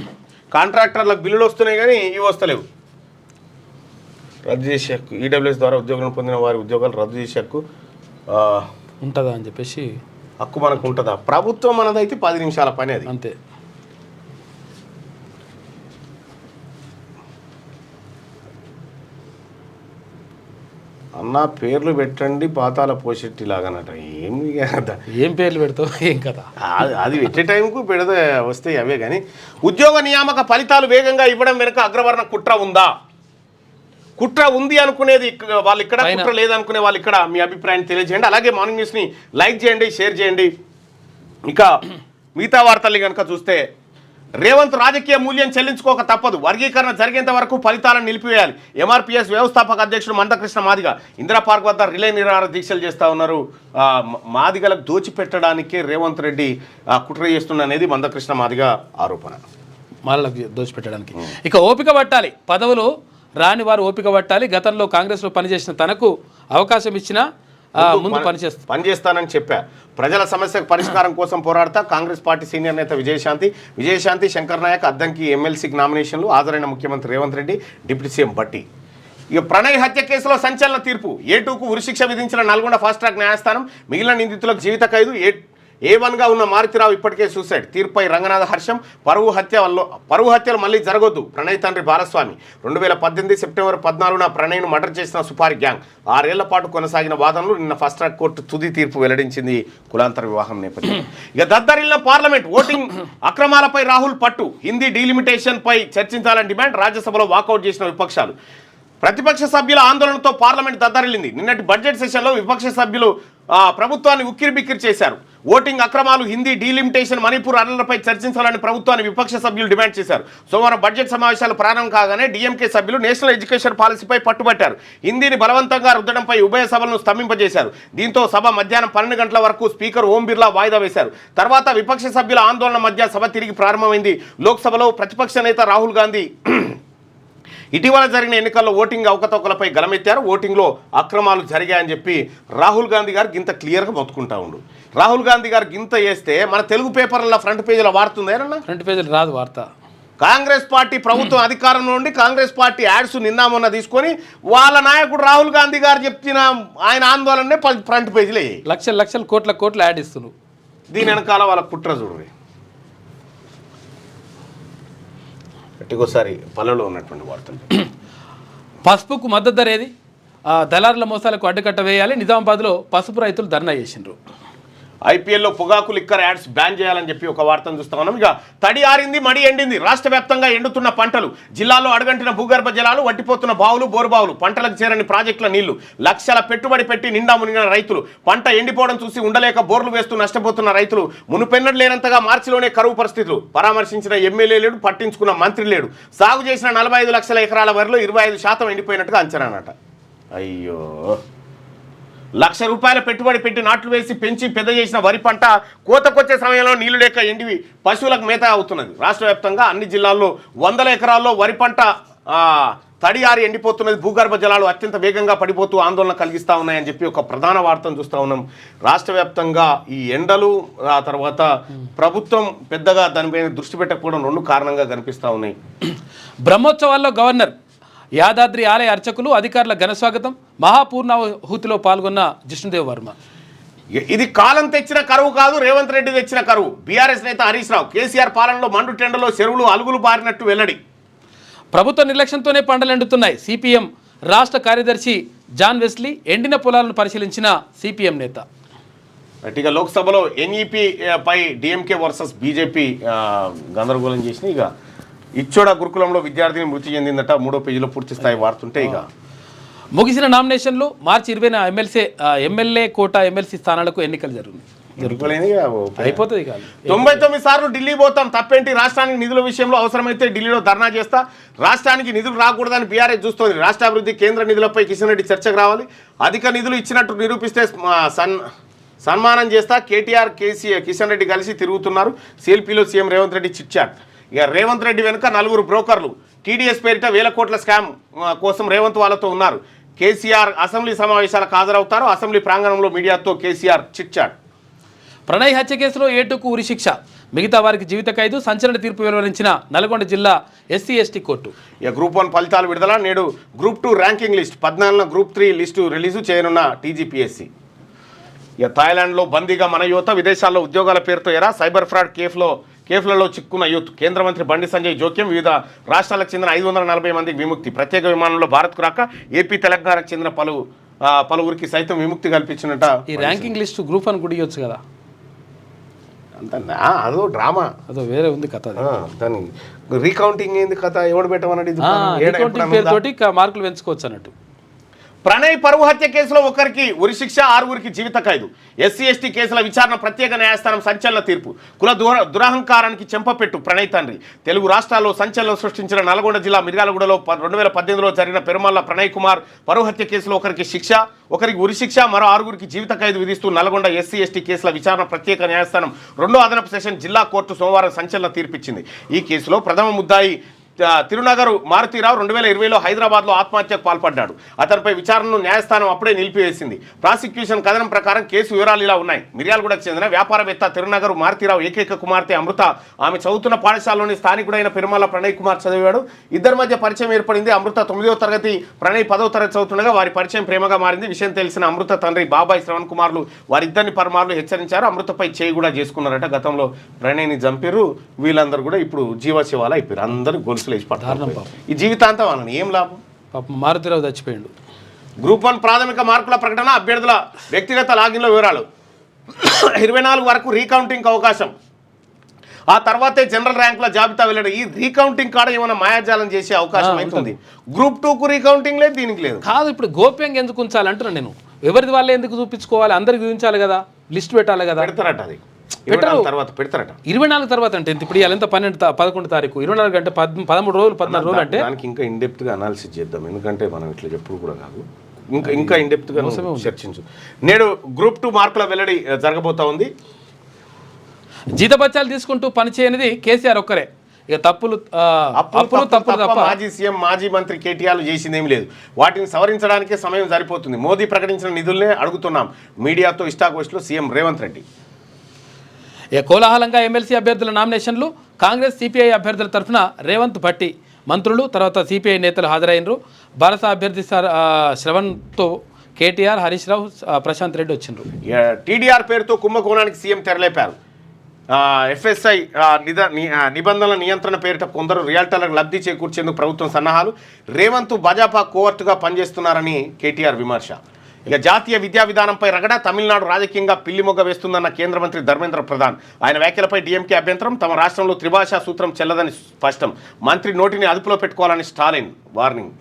కాంట్రాక్టర్లకు బిల్లులు వస్తున్నాయి కానీ ఇవి వస్తలేవు. రద్దు చేసే హక్కు, ఈడబ్ల్యూఎస్ ద్వారా ఉద్యోగాలను పొందిన వారి ఉద్యోగాలు రద్దు చేసే హక్కు ఉంటుందా అని చెప్పేసి హక్కు మనకు ఉంటుందా? ప్రభుత్వం మనదైతే 10 నిమిషాల పని అది అంతే. అన్న పేర్లు పెట్టండి పాతాల పోషెట్టి లాగానట. ఏం పేర్లు పెడతావు ఏం కదా, అది పెట్టే టైంకు పెడితే వస్తాయి అవే. కానీ ఉద్యోగ నియామక ఫలితాలు వేగంగా ఇవ్వడం వెనుక అగ్రవర్ణ కుట్ర ఉందా? కుట్ర ఉంది అనుకునేది వాళ్ళు ఇక్కడ, కుట్ర లేదనుకునే వాళ్ళు ఇక్కడ. మీ అభిప్రాయాన్ని తెలియజేయండి. అలాగే మార్నింగ్ న్యూస్ని లైక్ చేయండి, షేర్ చేయండి. ఇక మిగతా వార్తల్ని కనుక చూస్తే, రేవంత్ రాజకీయ మూల్యం చెల్లించుకోక తప్పదు, వర్గీకరణ జరిగేంత వరకు ఫలితాలను నిలిపివేయాలి. ఎంఆర్పీఎస్ వ్యవస్థాపక అధ్యక్షుడు మందకృష్ణ మాదిగ ఇందిరా పార్క్ వద్ద రిలే నిరాహార దీక్షలు చేస్తూ ఉన్నారు. మాదిగలకు దోచిపెట్టడానికే రేవంత్ రెడ్డి కుట్ర చేస్తున్న అనేది మందకృష్ణ మాదిగ ఆరోపణ. మాలకు దోచిపెట్టడానికి. ఇక ఓపిక పట్టాలి, పదవులు రాని వారు ఓపిక పట్టాలి. గతంలో కాంగ్రెస్లో పనిచేసిన తనకు అవకాశం ఇచ్చినా ముందు పనిచేస్తానని చెప్పా. ప్రజల సమస్యకు పరిష్కారం కోసం పోరాడతా. కాంగ్రెస్ పార్టీ సీనియర్ నేత విజయశాంతి, శంకర్ నాయక్, అద్దంకి ఎమ్మెల్సీకి నామినేషన్లు. హాజరైన ముఖ్యమంత్రి రేవంత్ రెడ్డి, డిప్యూటీ సీఎం భట్టి. ఇక ప్రణయ్ హత్య కేసులో సంచలన తీర్పు. A2కు ఉరిశిక్ష విధించిన నల్గొండ ఫాస్ట్ ట్రాక్ న్యాయస్థానం. మిగిలిన నిందితులకు జీవిత ఖైదు. A1గా ఉన్న మారుతిరావు ఇప్పటికే సూసైడ్. తీర్పుపై రంగనాథ హర్షం. పరువు హత్యలు మళ్ళీ జరగొద్దు. ప్రణయ్ తండ్రి బాలస్వామి. 2018 సెప్టెంబర్ 14న ప్రణయ్ను మర్డర్ చేసిన సుపారి గ్యాంగ్. 6 ఏళ్ల పాటు కొనసాగిన వాదనలు నిన్న ఫాస్ట్ ట్రాక్ కోర్టు తుది తీర్పు వెల్లడించింది. కులాంతర వివాహం నేపథ్యం. ఇక దద్దరిల్లిన పార్లమెంట్. ఓటింగ్ అక్రమాలపై రాహుల్ పట్టు. హిందీ డీలిమిటేషన్ పై చర్చించాలని డిమాండ్. రాజ్యసభలో వాకౌట్ చేసిన విపక్షాలు. ప్రతిపక్ష సభ్యుల ఆందోళనతో పార్లమెంట్ దద్దరిల్లింది. నిన్నటి బడ్జెట్ సెషన్లో విపక్ష సభ్యులు ప్రభుత్వాన్ని ఉక్కిరిబిక్కిరి చేశారు. ఓటింగ్ అక్రమాలు, హిందీ డీలిమిటేషన్, మణిపూర్ అల్లర్లపై చర్చించాలని ప్రభుత్వాన్ని విపక్ష సభ్యులు డిమాండ్ చేశారు. సోమవారం బడ్జెట్ సమావేశాలు ప్రారంభం కాగానే డీఎంకే సభ్యులు నేషనల్ ఎడ్యుకేషన్ పాలసీపై పట్టుబట్టారు. హిందీని బలవంతంగా రుద్దడంపై ఉభయ సభలను స్తంభింపజేశారు. దీంతో సభ మధ్యాహ్నం 12 గంటల వరకు స్పీకర్ ఓం బిర్లా వాయిదా వేశారు. తర్వాత విపక్ష సభ్యుల ఆందోళన మధ్య సభ తిరిగి ప్రారంభమైంది. లోక్సభలో ప్రతిపక్ష నేత రాహుల్ గాంధీ ఇటీవల జరిగిన ఎన్నికల్లో ఓటింగ్ అవకతవకలపై గలమెత్తారు. ఓటింగ్లో అక్రమాలు జరిగాయని చెప్పి రాహుల్ గాంధీ గారు గింత క్లియర్గా మొత్తుకుంటా ఉండు. రాహుల్ గాంధీ గారు గింత వేస్తే మన తెలుగు పేపర్ల ఫ్రంట్ పేజీలో వాడుతుందేనన్నా? ఫ్రంట్ పేజీలో రాదు వార్త. కాంగ్రెస్ పార్టీ ప్రభుత్వం అధికారంలో ఉండి కాంగ్రెస్ పార్టీ యాడ్స్ నిన్న మొన్న తీసుకొని వాళ్ళ నాయకుడు రాహుల్ గాంధీ గారు చెప్పిన ఆయన ఆందోళననే ఫ్రంట్ పేజీలో లక్షల కోట్ల యాడ్ ఇస్తున్నారు. దీని వెనకాల వాళ్ళ కుట్ర చూడండి. ఒకసారి పల్లెలో ఉన్నటువంటి వార్తలు. పసుపుకు మద్దతు ధర ఏది? దళారుల మోసాలకు అడ్డుకట్ట వేయాలి. నిజామాబాద్లో పసుపు రైతులు ధర్నా చేసిండ్రు. ఐపీఎల్లో పొగాకు లిక్కర్ యాడ్స్ బ్యాన్ చేయాలని చెప్పి ఒక వార్తను చూస్తా ఉన్నాం. ఇక తడి ఆరింది, మడి ఎండింది. రాష్ట్ర వ్యాప్తంగా ఎండుతున్న పంటలు. జిల్లాలో అడుగంటిన భూగర్భ జలాలు, వట్టిపోతున్న బావులు, బోరుబావులు, పంటలకు చేరని ప్రాజెక్టుల నీళ్లు. లక్షల పెట్టుబడి పెట్టి నిండా మునిగిన రైతులు. పంట ఎండిపోవడం చూసి ఉండలేక బోర్లు వేస్తూ నష్టపోతున్న రైతులు. మునుపెన్నడు లేనంతగా మార్చిలోనే కరువు పరిస్థితులు. పరామర్శించిన ఎమ్మెల్యే లేడు, పట్టించుకున్న మంత్రి లేడు. సాగు చేసిన 45 లక్షల ఎకరాల వరిలో 25% ఎండిపోయినట్టుగా అంచనానట. అయ్యో, ₹1,00,000 పెట్టుబడి పెట్టి నాట్లు వేసి పెంచి పెద్ద చేసిన వరి పంట కోతకొచ్చే సమయంలో నీళ్లు లేక ఎండివి పశువులకు మేత అవుతున్నది. రాష్ట్ర వ్యాప్తంగా అన్ని జిల్లాల్లో 100 ఎకరాల్లో వరి పంట తడి ఆరి ఎండిపోతున్నది. భూగర్భ జలాలు అత్యంత వేగంగా పడిపోతూ ఆందోళన కలిగిస్తూ ఉన్నాయని చెప్పి ఒక ప్రధాన వార్తను చూస్తూ ఉన్నాం. రాష్ట్ర వ్యాప్తంగా ఈ ఎండలు, ఆ తర్వాత ప్రభుత్వం పెద్దగా దానిపైన దృష్టి పెట్టకపోవడం 2 కారణంగా కనిపిస్తూ ఉన్నాయి. బ్రహ్మోత్సవాల్లో గవర్నర్, యాదాద్రి ఆలయ అర్చకులు, అధికారుల ఘనస్వాగతం. మహాపూర్ణాహుతిలో పాల్గొన్న జిష్ణుదేవ్ వర్మ. ఇది కాలం తెచ్చిన కరువు కాదు, రేవంత్ రెడ్డి తెచ్చిన కరువు. బీఆర్ఎస్ నేత హరీష్ రావు. కేసీఆర్ పాలనలో మండు టెండలో చెరువులు అలుగులు బారినట్టు వెల్లడి. ప్రభుత్వ నిర్లక్ష్యంతోనే పంటలు ఎండుతున్నాయి. సిపిఎం రాష్ట్ర కార్యదర్శి జాన్ వెస్లీ. ఎండిన పొలాలను పరిశీలించిన సిపిఎం నేత. ఇక లోక్సభలో ఎన్ఈపీ పై డిఎంకే వర్సెస్ బీజేపీ గందరగోళం చేసిన. ఇక ఇచ్చోడ గురుకులంలో విద్యార్థిని మృతి చెందిందట. 3వ పేజీలో పూర్తి స్థాయి వార్తుంటే. ఇక ముగిసిన నామినేషన్లు. మార్చి 20న ఎమ్మెల్యే కోట ఎమ్మెల్సీ స్థానాలకు ఎన్నికలు అయిపోతుంది. 99 సార్లు ఢిల్లీ పోతాం, తప్పేంటి? రాష్ట్రానికి నిధుల విషయంలో అవసరమైతే ఢిల్లీలో ధర్నా చేస్తా. రాష్ట్రానికి నిధులు రాకూడదని బీఆర్ఎస్ చూస్తోంది. రాష్ట్రాభివృద్ధి కేంద్ర నిధులపై కిషన్ రెడ్డి చర్చకు రావాలి. అధిక నిధులు ఇచ్చినట్టు నిరూపిస్తే సన్మానం చేస్తా. కేటీఆర్, కిషన్ రెడ్డి కలిసి తిరుగుతున్నారు. సిఎల్పీలో సీఎం రేవంత్ రెడ్డి చిట్చాట్. ఇక రేవంత్ రెడ్డి వెనుక 4 బ్రోకర్లు. టీడీఎస్ పేరిట 1000 కోట్ల స్కామ్ కోసం రేవంత్ వాళ్ళతో ఉన్నారు. కేసీఆర్ అసెంబ్లీ సమావేశాలకు హాజరవుతారు. అసెంబ్లీ ప్రాంగణంలో మీడియాతో కేసీఆర్ చిట్చాట్. ప్రణయ్ హత్య కేసులో ఏటుకు ఉరిశిక్ష, మిగతా వారికి జీవిత ఖైదు, సంచలన తీర్పు వెలువరించిన నల్గొండ జిల్లా ఎస్సీ/ఎస్టీ కోర్టు. ఇక గ్రూప్ 1 ఫలితాలు విడుదల, నేడు గ్రూప్ 2 ర్యాంకింగ్ లిస్ట్, 14న గ్రూప్ 3 లిస్టు రిలీజు చేయనున్న టీజీపీఎస్సీ. ఇక థాయిలాండ్లో బందీగా మన యువత, విదేశాల్లో ఉద్యోగాల పేరుతో ఎరా, సైబర్ ఫ్రాడ్ కేఫ్లలో చిక్కున్న యూత్, కేంద్ర మంత్రి బండి సంజయ్ జోక్యం, వివిధ రాష్ట్రాలకు చెందిన 540 మందికి విముక్తి, ప్రత్యేక విమానంలో భారత్కు రాక ఏపీ తెలంగాణకు చెందిన పలువురికి సైతం విముక్తి కల్పించినట్ట. ఈ ర్యాంకింగ్ లిస్టు గ్రూప్ 1 కూడా ఇవ్వచ్చు కదా, అంత అదో డ్రామా, అదో వేరే ఉంది కథ. దాని రీకౌంటింగ్ ఏంది కథ, ఎవడు పెట్టమన్నది పేరుతోటి మార్కులు పెంచుకోవచ్చు అన్నట్టు. ప్రణయ్ పరువు హత్య కేసులో ఒకరికి ఉరిశిక్ష, 6గురికి జీవిత ఖైదు. ఎస్సీ/ఎస్టీ కేసుల విచారణ ప్రత్యేక న్యాయస్థానం సంచలన తీర్పు. కుల దురహంకారానికి చెంపపెట్టు ప్రణయ్ తండ్రి. తెలుగు రాష్ట్రాల్లో సంచలనం సృష్టించిన నల్గొండ జిల్లా మిర్యాలగూడలో 2018లో జరిగిన పెరుమల్ల ప్రణయ్ కుమార్ పరువు హత్య కేసులో ఒకరికి శిక్ష, ఒకరికి ఉరిశిక్ష, మరో 6గురికి జీవిత ఖైదు విధిస్తూ నల్గొండ ఎస్సీ/ఎస్టీ కేసుల విచారణ ప్రత్యేక న్యాయస్థానం 2వ అదనపు సెషన్ జిల్లా కోర్టు సోమవారం సంచలన తీర్పిచ్చింది. ఈ కేసులో ప్రథమ ముద్దాయి తిరునగరు మారుతీరావు 2020లో హైదరాబాద్లో ఆత్మహత్యకు పాల్పడ్డాడు. అతనిపై విచారణను న్యాయస్థానం అప్పుడే నిలిపివేసింది. ప్రాసిక్యూషన్ కథనం ప్రకారం కేసు వివరాలు ఇలా ఉన్నాయి. మిర్యాలగూడకు చెందిన వ్యాపారవేత్త తిరునగరు మారుతీరావు ఏకైక కుమార్తె అమృత, ఆమె చదువుతున్న పాఠశాలలోని స్థానికుడైన పెరుమల్ల ప్రణయ్ కుమార్ చదివాడు. ఇద్దరి మధ్య పరిచయం ఏర్పడింది. అమృత 9వ తరగతి, ప్రణయ్ 10వ తరగతి చదువుతుండగా వారి పరిచయం ప్రేమగా మారింది. విషయం తెలిసిన అమృత తండ్రి బాబాయ్ శ్రవణ్ కుమార్లు వారిద్దరిని పరమార్లు హెచ్చరించారు. అమృతపై చేయి కూడా చేసుకున్నారట. గతంలో ప్రణయ్ని చంపిర్రు. వీళ్ళందరూ కూడా ఇప్పుడు జీవశివాలు అయిపోయారు. అందరూ గొలుసు ఈ జీవితాంతం అన్న ఏం లాభం. పాపం మారుతిరావు చచ్చిపోయాడు. గ్రూప్ 1 ప్రాథమిక మార్కుల ప్రకటన, అభ్యర్థుల వ్యక్తిగత లాగిన్ల వివరాలు. 24 వరకు రీకౌంటింగ్ అవకాశం, ఆ తర్వాతే జనరల్ ర్యాంకుల జాబితా వెళ్ళడం. ఈ రీకౌంటింగ్ కాడ ఏమైనా మాయాజాలం చేసే అవకాశం అవుతుంది. గ్రూప్ 2కు రీకౌంటింగ్ లేదు, దీనికి లేదు. కాదు, ఇప్పుడు గోప్యంగా ఎందుకు ఉంచాలంటున్నా నేను. ఎవరిది వాళ్ళే ఎందుకు చూపించుకోవాలి, అందరికి చూపించాలి కదా, లిస్ట్ పెట్టాలి కదా. పెడతారట, అది తర్వాత పెడతారట. 24 తర్వాత అంటే ఇప్పుడు ఇవాళ ఎంత 11 తారీఖు, 24 అంటే 13 రోజులు 14 రోజులు అంటే దానికి ఇంకా ఇన్డెప్త్గా అనాలిసిస్ చేద్దాం. ఎందుకంటే మనం ఇట్లా ఎప్పుడు కూడా కాదు, ఇంకా ఇన్డెప్త్గా చర్చించు. నేడు గ్రూప్ 2 మార్కుల వెల్లడి జరగబోతా ఉంది. జీతబత్యాలు తీసుకుంటూ పనిచేయనిది కేసీఆర్ ఒక్కరే. ఇక తప్పులు తప్ప మాజీ సీఎం, మాజీ మంత్రి కేటీఆర్ చేసిందేమీ లేదు. వాటిని సవరించడానికే సమయం సరిపోతుంది. మోదీ ప్రకటించిన నిధులనే అడుగుతున్నాం. మీడియాతో ఇష్టాగోష్ఠిలో సీఎం రేవంత్ రెడ్డి. ఇక కోలాహలంగా ఎమ్మెల్సీ అభ్యర్థుల నామినేషన్లు. కాంగ్రెస్ సిపిఐ అభ్యర్థుల తరఫున రేవంత్ భట్టి, మంత్రులు, తర్వాత సిపిఐ నేతలు హాజరైనరు. భారత అభ్యర్థి శ్రవణ్తో కేటీఆర్, హరీష్ రావు, ప్రశాంత్ రెడ్డి వచ్చిండ్రు. టీడీఆర్ పేరుతో కుంభకోణానికి సీఎం తెరలేపారు. ఎఫ్ఎస్ఐ నిబంధనల నియంత్రణ పేరిట కొందరు రియాల్టర్లకు లబ్ధి చేకూర్చేందుకు ప్రభుత్వం సన్నాహాలు. రేవంత్ భాజపా కోవర్టుగా పనిచేస్తున్నారని కేటీఆర్ విమర్శ. ఇక జాతీయ విద్యా విధానంపై రగడ. తమిళనాడు రాజకీయంగా పిల్లిమొగ్గ వేస్తుందన్న కేంద్ర మంత్రి ధర్మేంద్ర ప్రధాన్. ఆయన వ్యాఖ్యలపై డీఎంకే అభ్యంతరం. తమ రాష్ట్రంలో త్రిభాషా సూత్రం చెల్లదని స్పష్టం. మంత్రి నోటిని అదుపులో పెట్టుకోవాలని స్టాలిన్ వార్నింగ్.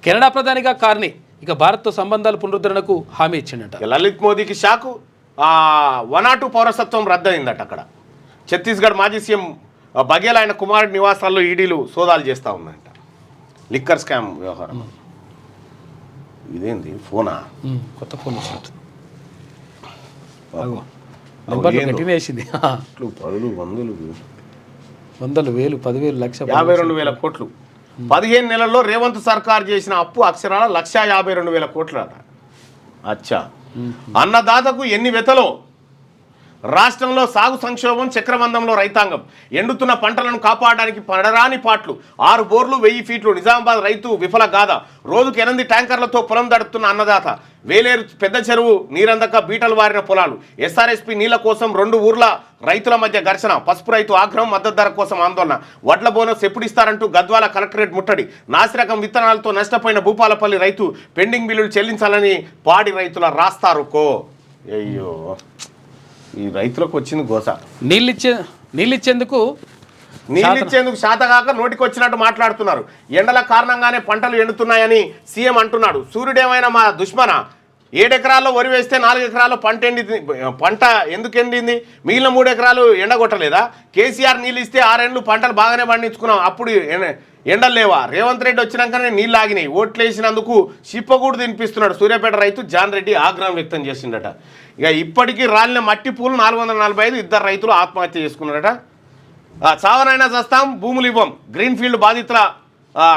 కెనడా ప్రధానిగా కార్ని ఇక భారత్తో సంబంధాల పునరుద్ధరణకు హామీ ఇచ్చిండట. లలిత్ మోదీకి షాకు. 102 పౌరసత్వం రద్దయిందట. అక్కడ ఛత్తీస్గఢ్ మాజీ సీఎం బఘేల్ ఆయన కుమారుడి నివాసాల్లో ఈడీలు సోదాలు చేస్తూ ఉన్నాయంట. లిక్కర్ స్కామ్ వ్యవహారం. ఇదేంది ఫోనా? కొత్త ఫోన్ వచ్చినట్టు. వందలు వేలు 10,000 లక్ష 52,000 కోట్లు. 15 నెలల్లో రేవంత్ సర్కార్ చేసిన అప్పు అక్షరాల 1,52,000 కోట్లు అట. అచ్చా, అన్నదాతకు ఎన్ని వెతలో. రాష్ట్రంలో సాగు సంక్షోభం, చక్రబంధంలో రైతాంగం. ఎండుతున్న పంటలను కాపాడడానికి పడరాని పాట్లు. 6 బోర్లు 1000 ఫీట్లు. నిజామాబాద్ రైతు విఫల గాథ. రోజుకు 8 ట్యాంకర్లతో పొలం దడుతున్న అన్నదాత. వేలేరు పెద్ద చెరువు నీరందక బీటలు వారిన పొలాలు. ఎస్ఆర్ఎస్పీ నీళ్ల కోసం 2 ఊర్ల రైతుల మధ్య ఘర్షణ. పసుపు రైతు ఆగ్రహం, మద్దతు ధర కోసం ఆందోళన. వడ్ల బోనస్ ఎప్పుడిస్తారంటూ గద్వాల కలెక్టరేట్ ముట్టడి. నాసిరకం విత్తనాలతో నష్టపోయిన భూపాలపల్లి రైతు. పెండింగ్ బిల్లులు చెల్లించాలని పాడి రైతుల రాస్తారోకో. అయ్యో, ఈ రైతులకు వచ్చింది గోస. నీళ్ళిచ్చేందుకు శాతగాక నోటికి వచ్చినట్టు మాట్లాడుతున్నారు. ఎండల కారణంగానే పంటలు ఎండుతున్నాయని సీఎం అంటున్నాడు. సూర్యుడేమైనా మా దుష్మన? 7 ఎకరాల్లో వరి వేస్తే 4 ఎకరాల్లో పంట ఎందుకు ఎండింది? మిగిలిన 3 ఎకరాలు ఎండగొట్టలేదా? కేసీఆర్ నీళ్ళు ఇస్తే 6 ఏళ్ళు పంటలు బాగానే పండించుకున్నాం, అప్పుడు ఎండలు లేవా? రేవంత్ రెడ్డి వచ్చినాకనే నీళ్ళు ఆగినాయి. ఓట్లు వేసినందుకు చిప్పకూడు తినిపిస్తున్నాడు. సూర్యాపేట రైతు జాన్ రెడ్డి ఆగ్రహం వ్యక్తం చేసిండట. ఇక ఇప్పటికీ రాలిన మట్టి పూలు 445. 2 రైతులు ఆత్మహత్య చేసుకున్నారట. చావనైనా చస్తాం, భూములు ఇవ్వం. గ్రీన్ఫీల్డ్ బాధితుల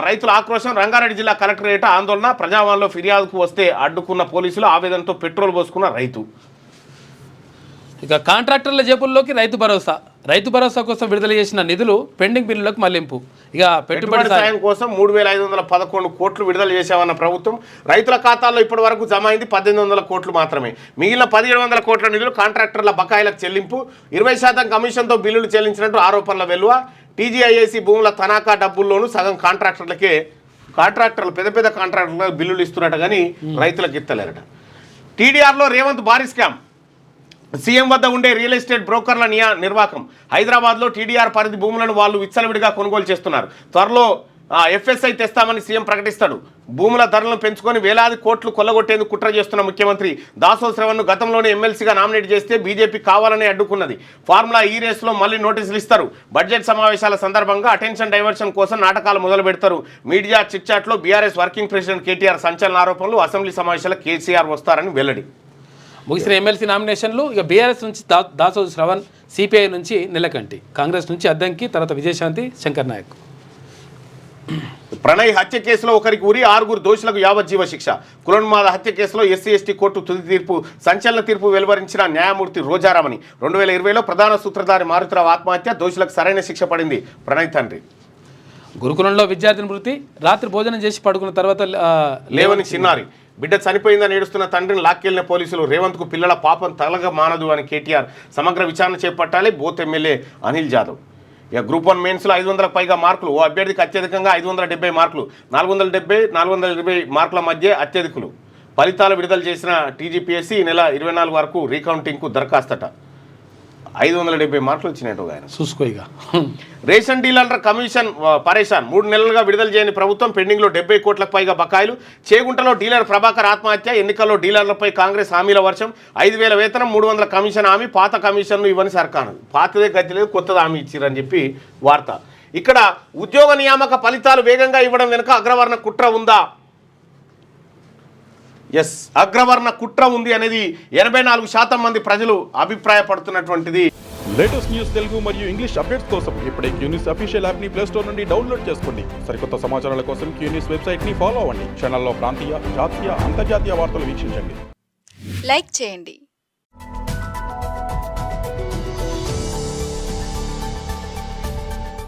రైతుల ఆక్రోశం. రంగారెడ్డి జిల్లా కలెక్టరేట్ ఆందోళన. ప్రజావాణిలో ఫిర్యాదుకు వస్తే అడ్డుకున్న పోలీసులు. ఆవేదనతో పెట్రోల్ పోసుకున్న రైతు. ఇక కాంట్రాక్టర్ల జేబుల్లోకి రైతు భరోసా కోసం విడుదల చేసిన నిధులు పెండింగ్ బిల్లులకు మళ్లింపు. ఇక పెట్టుబడి సాయం కోసం 3,511 కోట్లు విడుదల చేశామన్న ప్రభుత్వం రైతుల ఖాతాల్లో ఇప్పటి వరకు జమ అయింది 1,800 కోట్లు మాత్రమే. మిగిలిన 1,700 కోట్ల నిధులు కాంట్రాక్టర్ల బకాయిలకు చెల్లింపు, 20% కమిషన్తో బిల్లులు చెల్లించినట్టు ఆరోపణల వెలువ. టీజీఐఏసీ భూముల తనఖా డబ్బుల్లోనూ సగం కాంట్రాక్టర్లు పెద్ద కాంట్రాక్టర్లకు బిల్లులు ఇస్తున్నట్టు కానీ రైతులకు ఇస్తలేరట. టీడీఆర్లో రేవంత్ భారీ స్కామ్. సీఎం వద్ద ఉండే రియల్ ఎస్టేట్ బ్రోకర్ల నిర్వాకం. హైదరాబాద్లో టీడీఆర్ పరిధి భూములను వాళ్ళు విచ్చలవిడిగా కొనుగోలు చేస్తున్నారు. త్వరలో ఎఫ్ఎస్ఐ తెస్తామని సీఎం ప్రకటిస్తాడు. భూముల ధరలను పెంచుకొని వేలాది కోట్లు కొల్లగొట్టేందుకు కుట్ర చేస్తున్న ముఖ్యమంత్రి దాసో శ్రవణ్ను గతంలోనే ఎమ్మెల్సీగా నామినేట్ చేస్తే బీజేపీ కావాలనే అడ్డుకున్నది. ఫార్ములా ఈ రేసులో మళ్ళీ నోటీసులు ఇస్తారు. బడ్జెట్ సమావేశాల సందర్భంగా అటెన్షన్ డైవర్షన్ కోసం నాటకాలు మొదలు పెడతారు. మీడియా చిట్చాట్లో బీఆర్ఎస్ వర్కింగ్ ప్రెసిడెంట్ కేటీఆర్ సంచలన ఆరోపణలు. అసెంబ్లీ సమావేశాలకు కేసీఆర్ వస్తారని వెల్లడి. ముగిసిన ఎమ్మెల్సీ నామినేషన్లు. ఇక బీఆర్ఎస్ నుంచి దాసోజు శ్రవణ్, సిపిఐ నుంచి నిలకంటి, కాంగ్రెస్ నుంచి అద్దంకి, తర్వాత విజయశాంతి, శంకర్ నాయక్. ప్రణయ్ హత్య కేసులో ఒకరికి ఉరి, 6 దోషులకు యావజ్జీవ శిక్ష. కులన్మాద హత్య కేసులో ఎస్సీ/ఎస్టీ కోర్టు తుది తీర్పు. సంచలన తీర్పు వెలువరించిన న్యాయమూర్తి రోజారామని. 2020లో ప్రధాన సూత్రధారి మారుతిరావు ఆత్మహత్య. దోషులకు సరైన శిక్ష పడింది. ప్రణయ్ తండ్రి. గురుకులంలో విద్యార్థిని మృతి. రాత్రి భోజనం చేసి పడుకున్న తర్వాత లేవని చిన్నారి. బిడ్డ చనిపోయిందని ఏడుస్తున్న తండ్రిని లాక్కెళ్లిన పోలీసులు. రేవంత్కు పిల్లల పాపం తలగా మానదు అని కేటీఆర్. సమగ్ర విచారణ చేపట్టాలి. Both MLA Anil Jadhav. ఇక గ్రూప్ 1 మెయిన్స్లో 500కు పైగా మార్కులు. ఓ అభ్యర్థికి అత్యధికంగా 570 మార్కులు. 470, 420 మార్కుల మధ్య అత్యధికులు. ఫలితాలు విడుదల చేసిన టీజీపీఎస్సీ ఈ నెల 24 వరకు రీకౌంటింగ్కు దరఖాస్తట. 570 మార్కులు వచ్చినట్టు ఆయన చూసుకో. ఇక రేషన్ డీలర్ల కమిషన్ పరేషాన్. 3 నెలలుగా విడుదల చేయని ప్రభుత్వం. పెండింగ్లో 70 కోట్లకు పైగా బకాయిలు. చేగుంటలో డీలర్ ప్రభాకర్ ఆత్మహత్య. ఎన్నికల్లో డీలర్లపై కాంగ్రెస్ హామీల వర్షం. 5,000 వేతనం, 300 కమిషన్ హామీ. పాత కమిషన్ను ఇవ్వని సర్కారు. పాతదే గతి లేదు, కొత్తది హామీ ఇచ్చిరని చెప్పి వార్త. ఇక్కడ ఉద్యోగ నియామక ఫలితాలు వేగంగా ఇవ్వడం వెనుక అగ్రవర్ణ కుట్ర ఉందా? ఎస్, అగ్రవర్ణ కుట్ర ఉంది అనేది 84% మంది ప్రజలు అభిప్రాయపడుతున్నటువంటిది. లేటెస్ట్ న్యూస్ తెలుగు మరియు ఇంగ్లీష్ అప్డేట్స్ కోసం ఇప్పుడే క్యూన్యూస్ అఫీషియల్ యాప్ ని ప్లే స్టోర్ నుండి డౌన్లోడ్ చేసుకోండి. సరికొత్త సమాచారాల కోసం క్యూన్యూస్ వెబ్సైట్ ని ఫాలో అవ్వండి. ఛానల్లో ప్రాంతీయ, జాతీయ, అంతర్జాతీయ వార్తలు వీక్షించండి. లైక్ చేయండి,